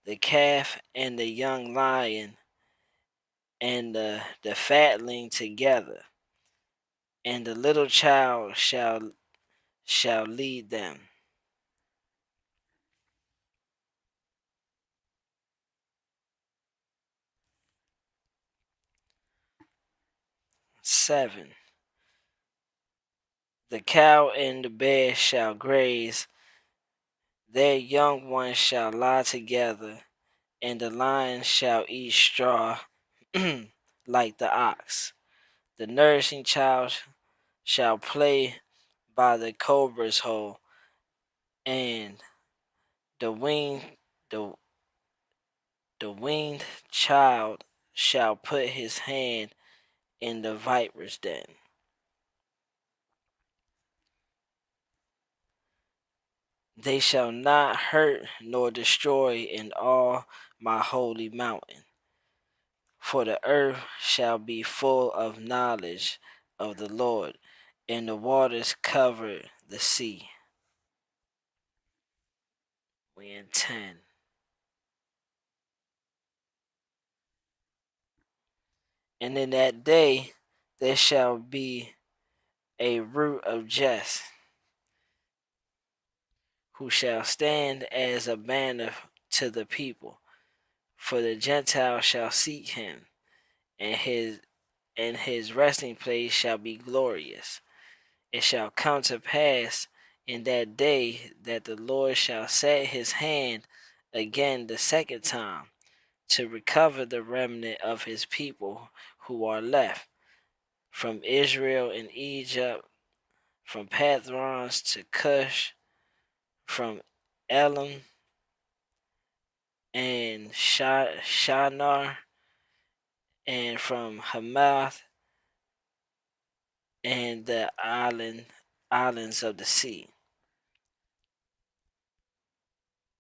the calf and the young lion, and the fatling together, and the little child shall lead them. 7. The cow and the bear shall graze, their young ones shall lie together, and the lion shall eat straw like the ox. The nourishing child shall play by the cobra's hole, and the winged the, the weaned child shall put his hand in the viper's den. They shall not hurt nor destroy in all my holy mountain, for the earth shall be full of knowledge of the Lord, and the waters cover the sea. We in 10. And in that day there shall be a root of Jesse, who shall stand as a banner to the people. For the Gentiles shall seek him, and his resting place shall be glorious. It shall come to pass in that day that the Lord shall set his hand again the second time to recover the remnant of his people who are left from Israel and Egypt, from Pathrons to Cush, from Elam and Shinar, and from Hamath and the islands of the sea.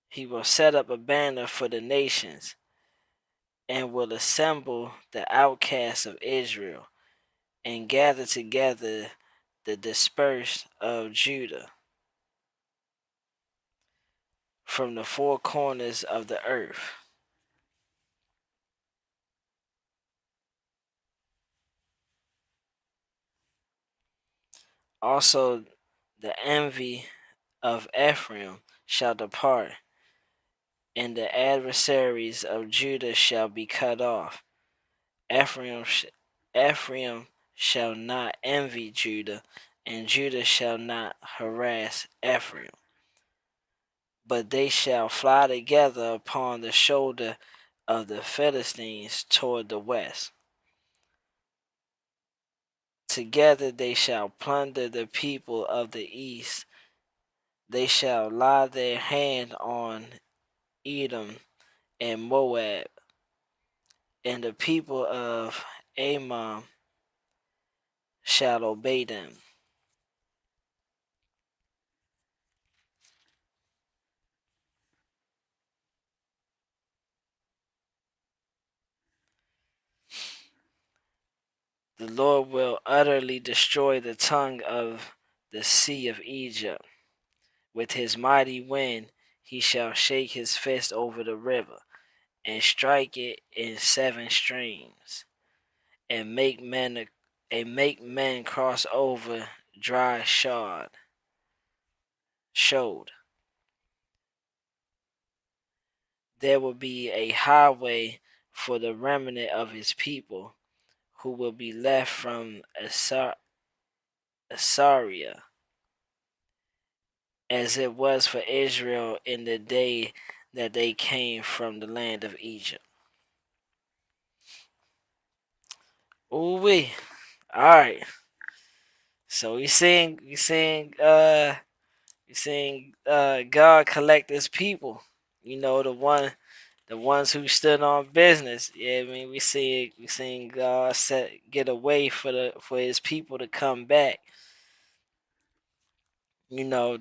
He will set up a banner for the nations, and will assemble the outcasts of Israel, and gather together the dispersed of Judah from the four corners of the earth. Also, the envy of Ephraim shall depart, and the adversaries of Judah shall be cut off. Ephraim, Ephraim shall not envy Judah, and Judah shall not harass Ephraim. But they shall fly together upon the shoulder of the Philistines toward the west. Together they shall plunder the people of the east. They shall lie their hand on Edom and Moab, and the people of Ammon shall obey them. The Lord will utterly destroy the tongue of the sea of Egypt. With his mighty wind he shall shake his fist over the river, and strike it in seven streams, and make men cross over dry showed. There will be a highway for the remnant of his people, who will be left from Assyria, as it was for Israel in the day that they came from the land of Egypt. Ooh wee. Alright. So we seeing God collect his people. The ones who stood on business. Yeah, I mean we seeing God get a way for his people to come back. The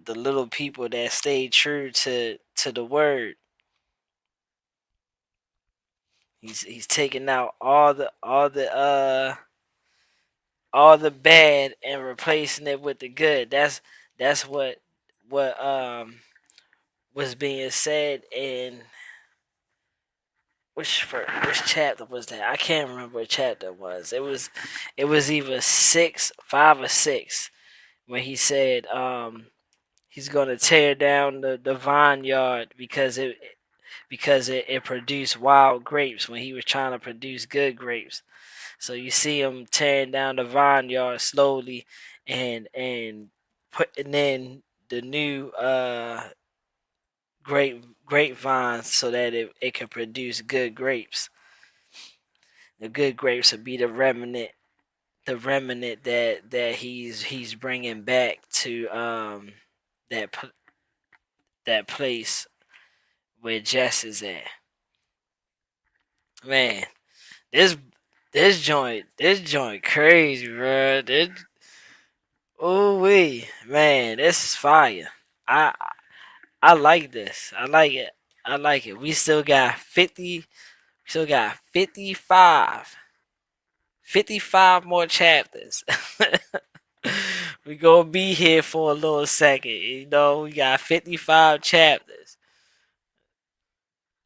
little people that stayed true to the word. He's taking out all the bad and replacing it with the good. That's what was being said in which chapter was that? I can't remember what chapter it was. It was either 5 or 6 when he said he's gonna tear down the vineyard because it produced wild grapes when he was trying to produce good grapes. So you see him tearing down the vineyard slowly and putting in the new grapevines so that it can produce good grapes. The good grapes will be the remnant that he's bringing back to that that place where Jess is at. Man, this this joint crazy, bro. Oh wee, man, this is fire. I I like this. I like it. I like it. We still got 50. We still got 55 more chapters. We gonna be here for a little second. We got 55 chapters.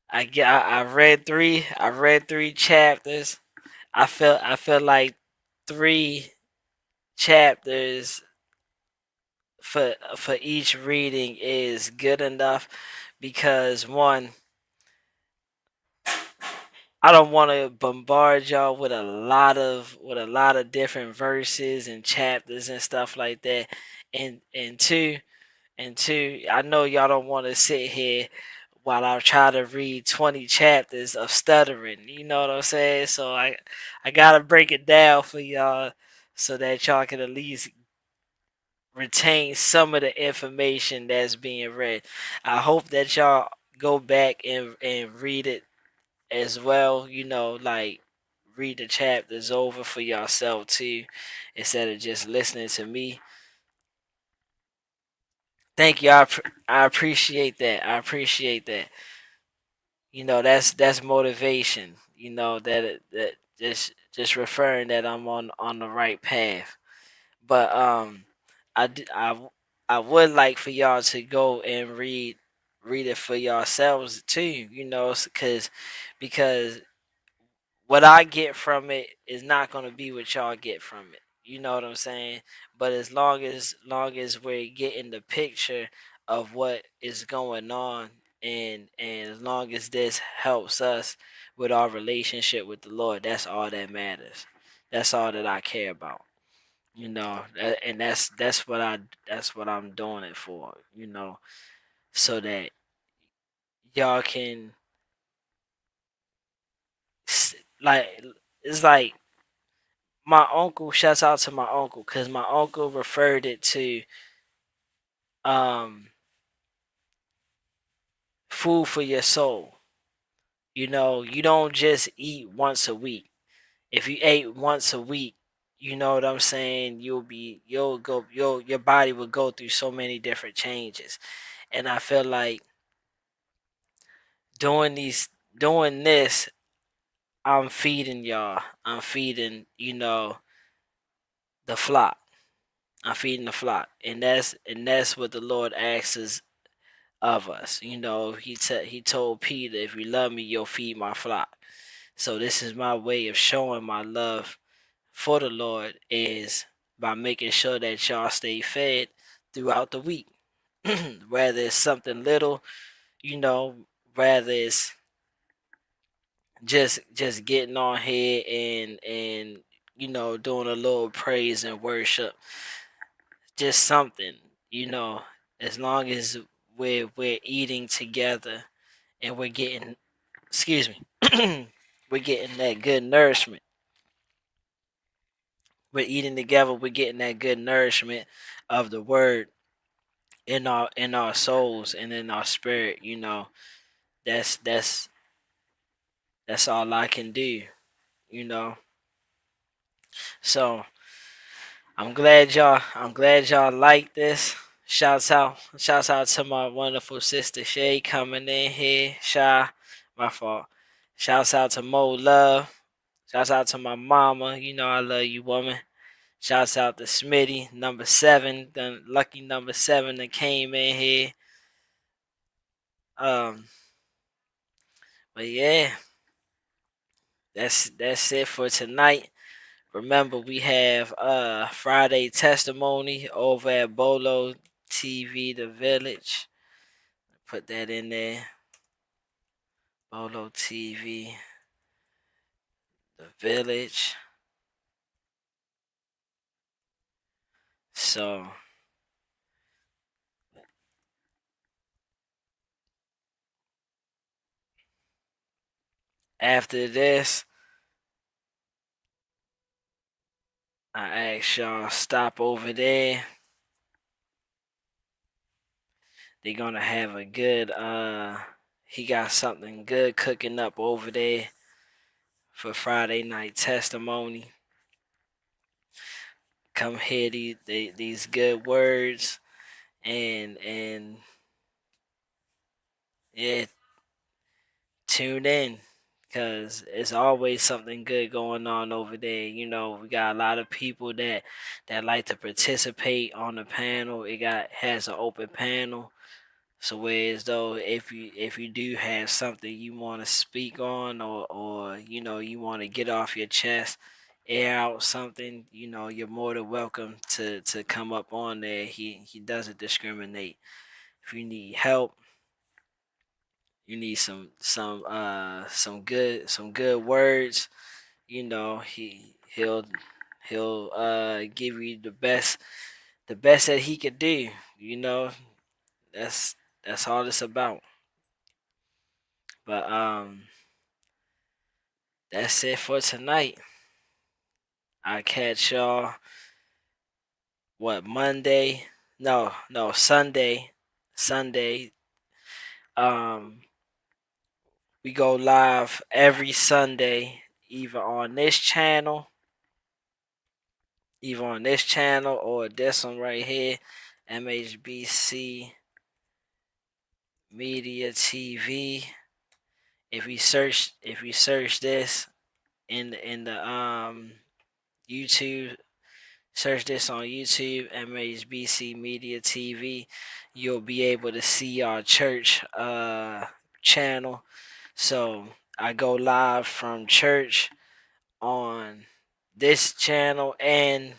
I read three. I read 3 chapters. I feel like 3 chapters for each reading is good enough because one, I don't want to bombard y'all with a lot of different verses and chapters and stuff like that. And two, I know y'all don't want to sit here while I try to read 20 chapters of stuttering. You know what I'm saying? So I gotta break it down for y'all so that y'all can at least retain some of the information that's being read. I hope that y'all go back and read it as well. Like read the chapters over for yourself too, instead of just listening to me. Thank you. I appreciate that. I appreciate that. That's motivation. That just referring that I'm on the right path. But I d- I would like for y'all to go and read it for yourselves too. Because what I get from it is not going to be what y'all get from it. You know what I'm saying? But as long as we're getting the picture of what is going on, and as long as this helps us with our relationship with the Lord, that's all that matters. That's all that I care about. And that's what I'm doing it for. So that y'all can like it's like my uncle. Shouts out to my uncle because my uncle referred it to um food for your soul. You don't just eat once a week. If you ate once a week, you know what I'm saying, your body will go through so many different changes. And I feel like doing this I'm feeding y'all. I'm feeding, the flock. I'm feeding the flock, and that's what the Lord asks of us. He told Peter, "If you love me, you'll feed my flock." So this is my way of showing my love for the Lord is by making sure that y'all stay fed throughout the week. Whether it's something little, you know, rather it's just getting on here and doing a little praise and worship, just something, you know, as long as we're eating together and we're getting, excuse me, we're getting that good nourishment. We're eating together, we're getting that good nourishment of the word in our souls and in our spirit, that's that's that's all I can do, you know. So I'm glad y'all like this. Shouts out to my wonderful sister Shay coming in here. Shy, my fault. Shouts out to Mo Love. Shouts out to my mama. You know I love you, woman. Shouts out to Smitty, number 7, the lucky number 7 that came in here. Um, but yeah, that's it for tonight. Remember, we have Friday testimony over at Bolo TV, The Village. Put that in there. Bolo TV, The Village. So after this, I ask y'all stop over there. They're gonna have a good he got something good cooking up over there for Friday night testimony. Come hear these good words and yeah, tune in because it's always something good going on over there. We got a lot of people that like to participate on the panel. Has an open panel. So whereas though if you do have something you want to speak on or you want to get off your chest, air out something, you're more than welcome to come up on there. He doesn't discriminate. If you need help, you need some good words, he'll give you the best that he could do. You know that's that's all it's about. But that's it for tonight. I catch y'all Monday? No, Sunday. Sunday. Um we go live every Sunday either on this channel or this one right here, MHBC Media TV. If you search this in the YouTube, search this on YouTube, MHBC Media TV. You'll be able to see our church channel. So I go live from church on this channel and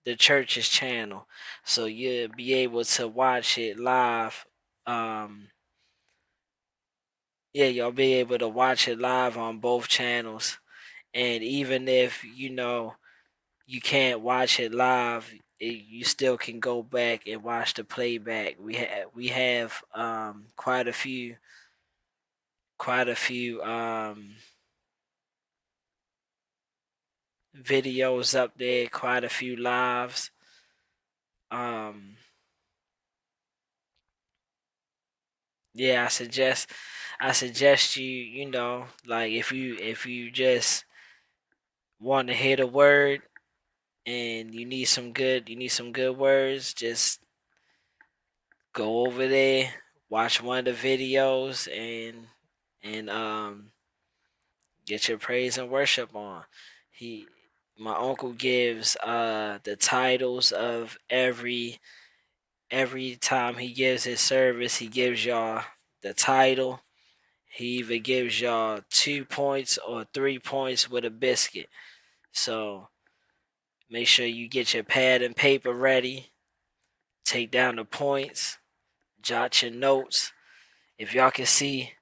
the church's channel. So you'll be able to watch it live. Yeah, you'll be able to watch it live on both channels. And even if you can't watch it live, you still can go back and watch the playback. We have quite a few videos up there, quite a few lives. Um, yeah, I suggest like if you just want to hear the word and you need some good words, just go over there, watch one of the videos, and Get your praise and worship on. He my uncle gives the titles of every time he gives his service, he gives y'all the title. He either gives y'all 2 points or 3 points with a biscuit. So make sure you get your pad and paper ready. Take down the points. Jot your notes. If y'all can see,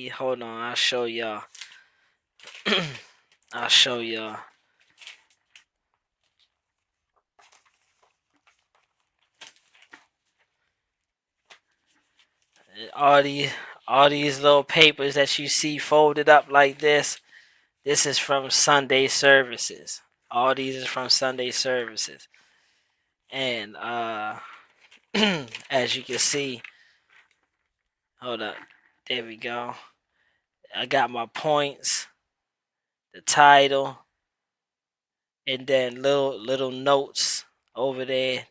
hold on, I'll show y'all. I'll show y'all. All these all these little papers that you see folded up like this is from Sunday services. All these is from Sunday services. And as you can see, hold up. There we go. I got my points, the title, and then little notes over there.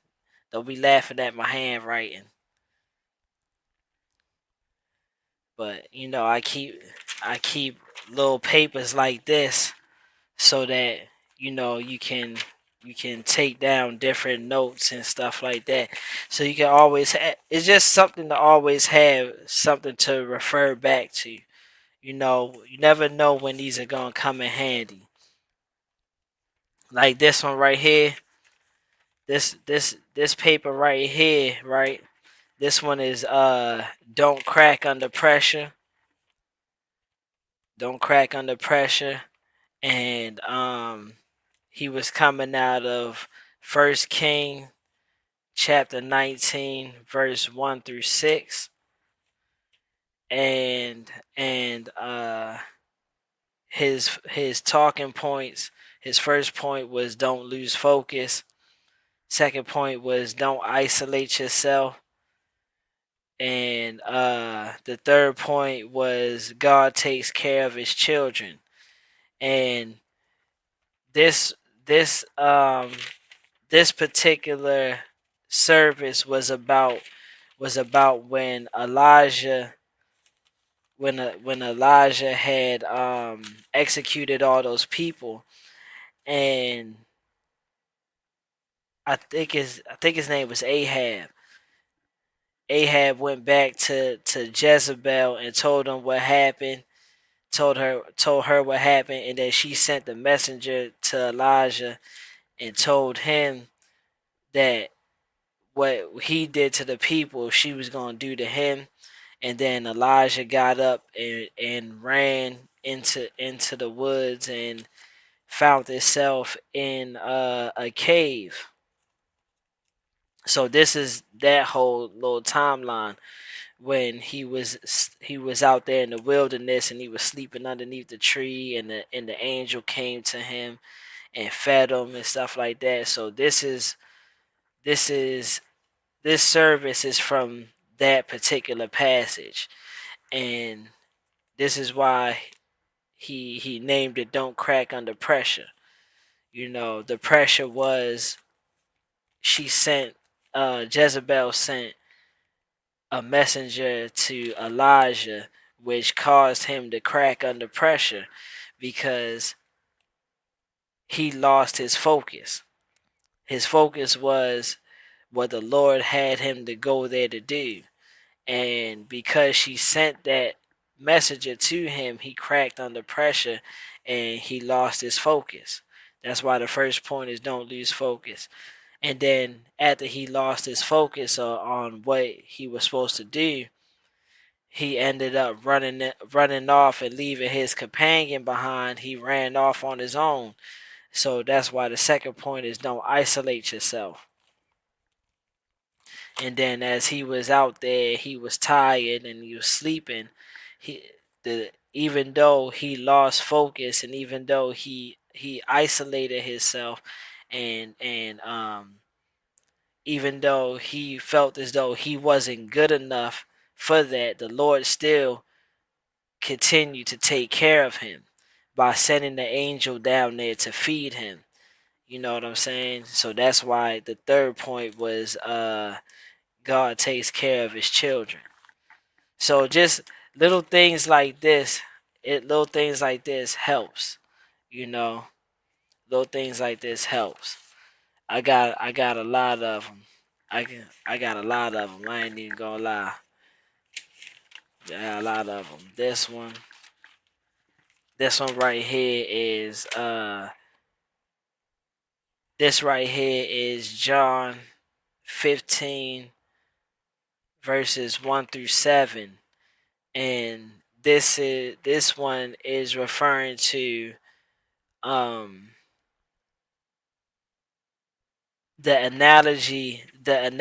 Don't be laughing at my handwriting. But I keep little papers like this so that you can take down different notes and stuff like that. So you can always it's just something to always have something to refer back to. You never know when these are gonna come in handy. Like this one right here, this paper right here, right? This one is don't crack under pressure. Don't crack under pressure. And he was coming out of First King chapter 19 verse 1 through 6. And his talking points, his first point was don't lose focus. Second point was don't isolate yourself. And the third point was God takes care of his children. And this this this particular service was about when Elijah had executed all those people. And I think his name was Ahab. Ahab went back to Jezebel and told him what happened. Told her what happened, and then she sent the messenger to Elijah and told him that what he did to the people, she was gonna do to him. And then Elijah got up and ran into the woods and found himself in a cave. So this is that whole little timeline when he was out there in the wilderness and he was sleeping underneath the tree, and the angel came to him and fed him and stuff like that. So this is this service is from that particular passage, and this is why he named it "Don't Crack Under Pressure." The pressure was she sent Jezebel sent a messenger to Elijah, which caused him to crack under pressure because he lost his focus. His focus was what the Lord had him to go there to do. And because she sent that messenger to him, he cracked under pressure and he lost his focus. That's why the first point is don't lose focus. And then after he lost his focus on what he was supposed to do, he ended up running off and leaving his companion behind. He ran off on his own. So that's why the second point is don't isolate yourself. And then as he was out there, he was tired and he was sleeping. Even though he lost focus and even though he isolated himself, and even though he felt as though he wasn't good enough for that, the Lord still continued to take care of him by sending the angel down there to feed him. You know what I'm saying? So that's why the third point was God takes care of his children. So just little things like this, little things like this helps. You know, little things like this helps. I got a lot of them. I got a lot of them. I ain't even gonna lie. I got a lot of them. This one right here is this right here is John 15 verses 1 through 7, and this one is referring to um the analogy that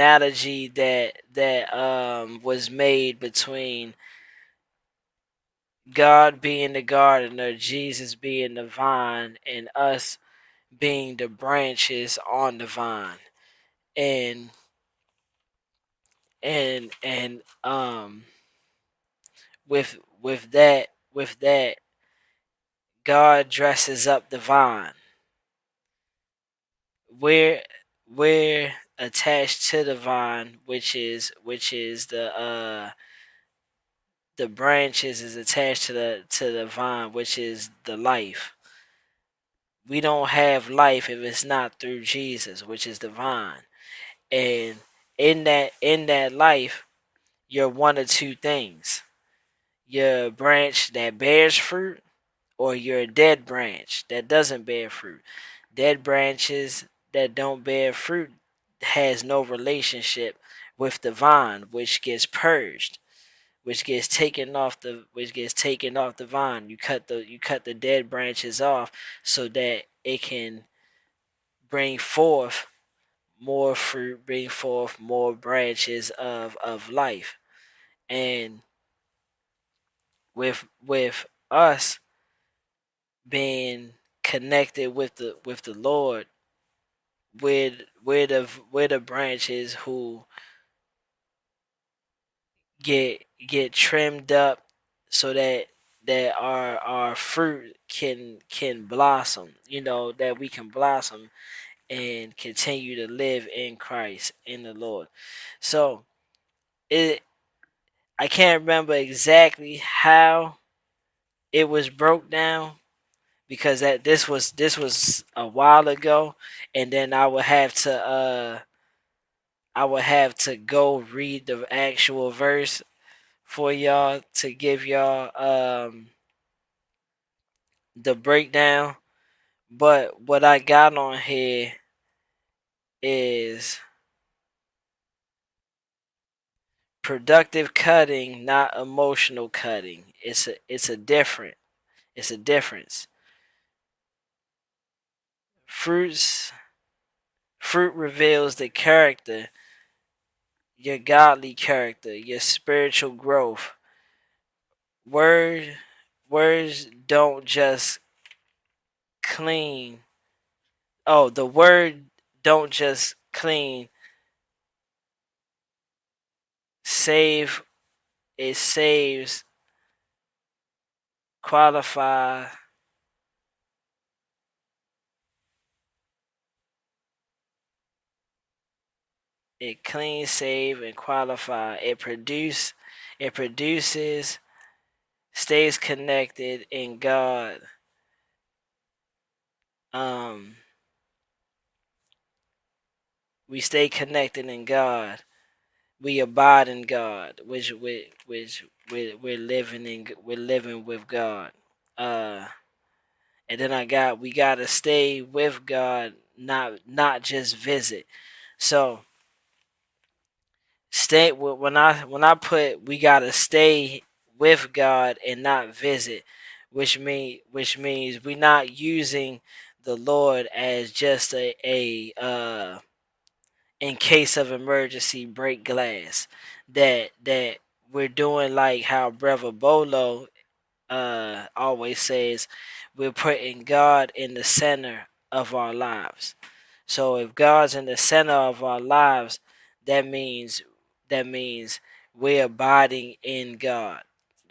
was made between God being the gardener, Jesus being the vine, and us being the branches on the vine. And and with that God dresses up the vine. We're we're attached to the vine, which is the branches is attached to the vine, which is the life. We don't have life if it's not through Jesus, which is the vine. And in that life, you're one of two things. You're a branch that bears fruit, or you're a dead branch that doesn't bear fruit. Dead branches that don't bear fruit has no relationship with the vine, which gets purged, which gets taken off the vine. You cut the dead branches off so that it can bring forth more fruit, bring forth more branches of life. And with us being connected with the Lord, we're the branches who get trimmed up so that our fruit can blossom, that we can blossom and continue to live in Christ, in the Lord. So it I can't remember exactly how it was broke down, because this was a while ago, and then I would have to go read the actual verse for y'all to give y'all the breakdown. But what I got on here is productive cutting, not emotional cutting. It's a difference. Fruits fruit reveals the character, your godly character, your spiritual growth. Word Words don't just clean. Oh, the word don't just clean save, it saves, qualify, it cleans, save, and qualify. It produces, stays connected in God. Um, we stay connected in God. We abide in God, which we're living with God. Uh, and then we gotta stay with God, not just visit. So stay when I put we gotta stay with God and not visit, which means we're not using the Lord as just a in case of emergency break glass, that we're doing like how Brother Bolo always says, we're putting God in the center of our lives. So if God's in the center of our lives, that means that means we're abiding in God.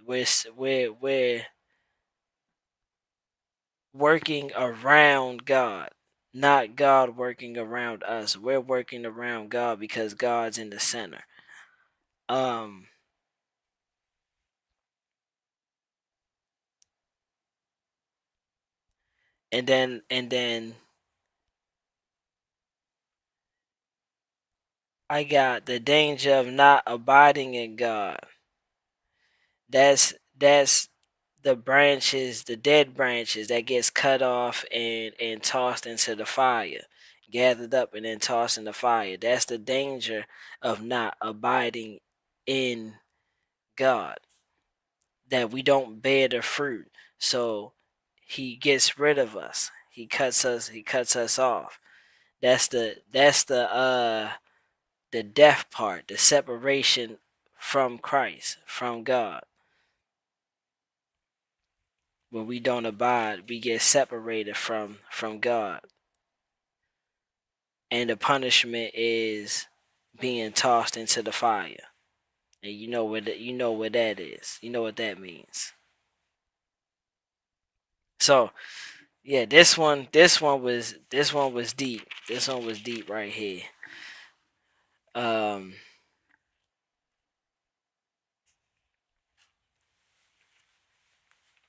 We're working around God, not God working around us. We're working around God because God's in the center. Um and then I got the danger of not abiding in God. That's the branches, the dead branches that gets cut off and tossed into the fire, gathered up and then tossed in the fire. That's the danger of not abiding in God, that we don't bear the fruit. So he gets rid of us. He cuts us off. That's the death part, the separation from Christ, from God. When we don't abide, we get separated from God. And the punishment is being tossed into the fire. And you know what that is. You know what that means. So yeah, this one was deep. This one was deep right here. Um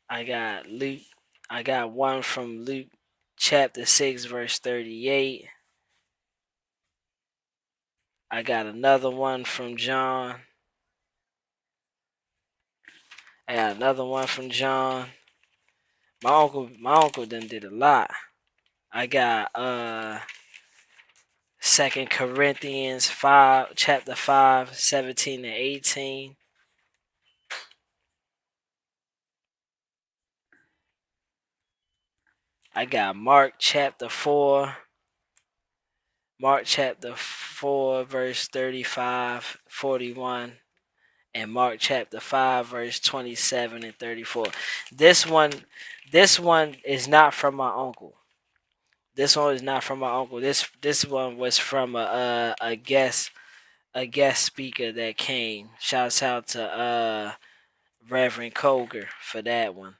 I got Luke I got one from Luke chapter 6 verse 38. I got another one from John. I got another one from John. My uncle done did a lot. I got 2 Corinthians 5, chapter 5, 17 and 18. I got Mark chapter 4 verse 35, 41, and Mark chapter 5 verse 27 and 34. This one this one is not from my uncle. This one is not from my uncle. This one was from a guest speaker that came. Shouts out to Reverend Koger for that one.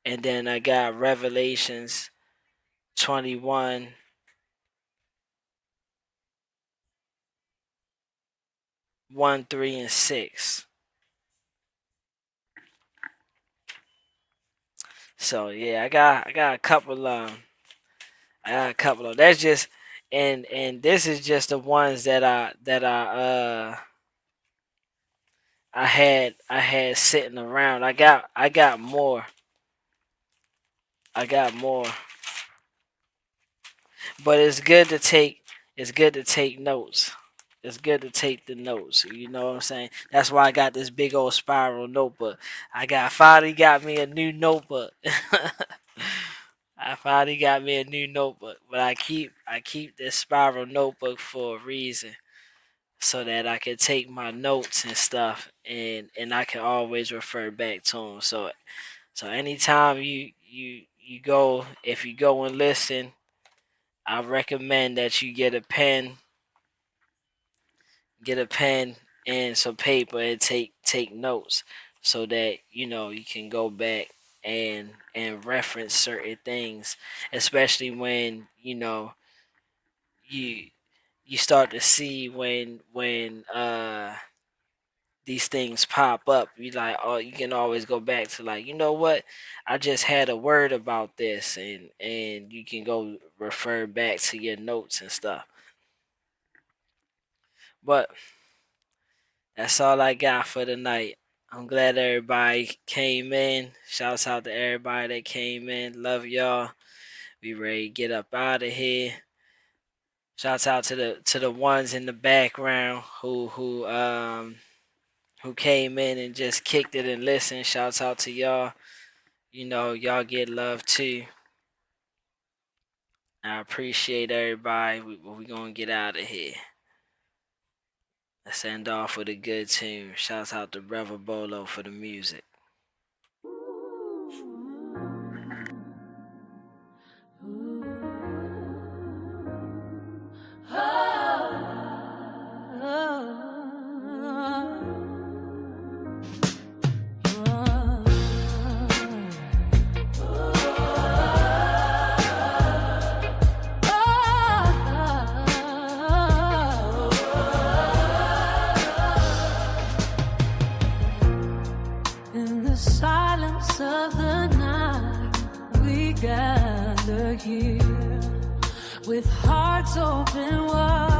And then I got Revelations 21 1, 3, and 6. So yeah, I got a couple that's just and this is just the ones that I had sitting around. I got more. I got more. But it's good to take notes. It's good to take the notes. You know what I'm saying? That's why I got this big old spiral notebook. I finally got me a new notebook. I finally got me a new notebook. But I keep this spiral notebook for a reason. So that I can take my notes and stuff and I can always refer back to them. So anytime you go, if you go and listen, I recommend that you get a pen and some paper and take notes so that you can go back and reference certain things, especially when you you start to see when these things pop up. You like, oh, you can always go back to, like, you know what, I just had a word about this, and you can go refer back to your notes and stuff. But that's all I got for tonight. I'm glad everybody came in. Shouts out to everybody that came in. Love y'all. We ready to get up out of here. Shouts out to the ones in the background who came in and just kicked it and listened. Shouts out to y'all. Y'all get love too. I appreciate everybody. We gonna get out of here. Let's end off with a good tune. Shouts out to Brother Bolo for the music. here with hearts open wide.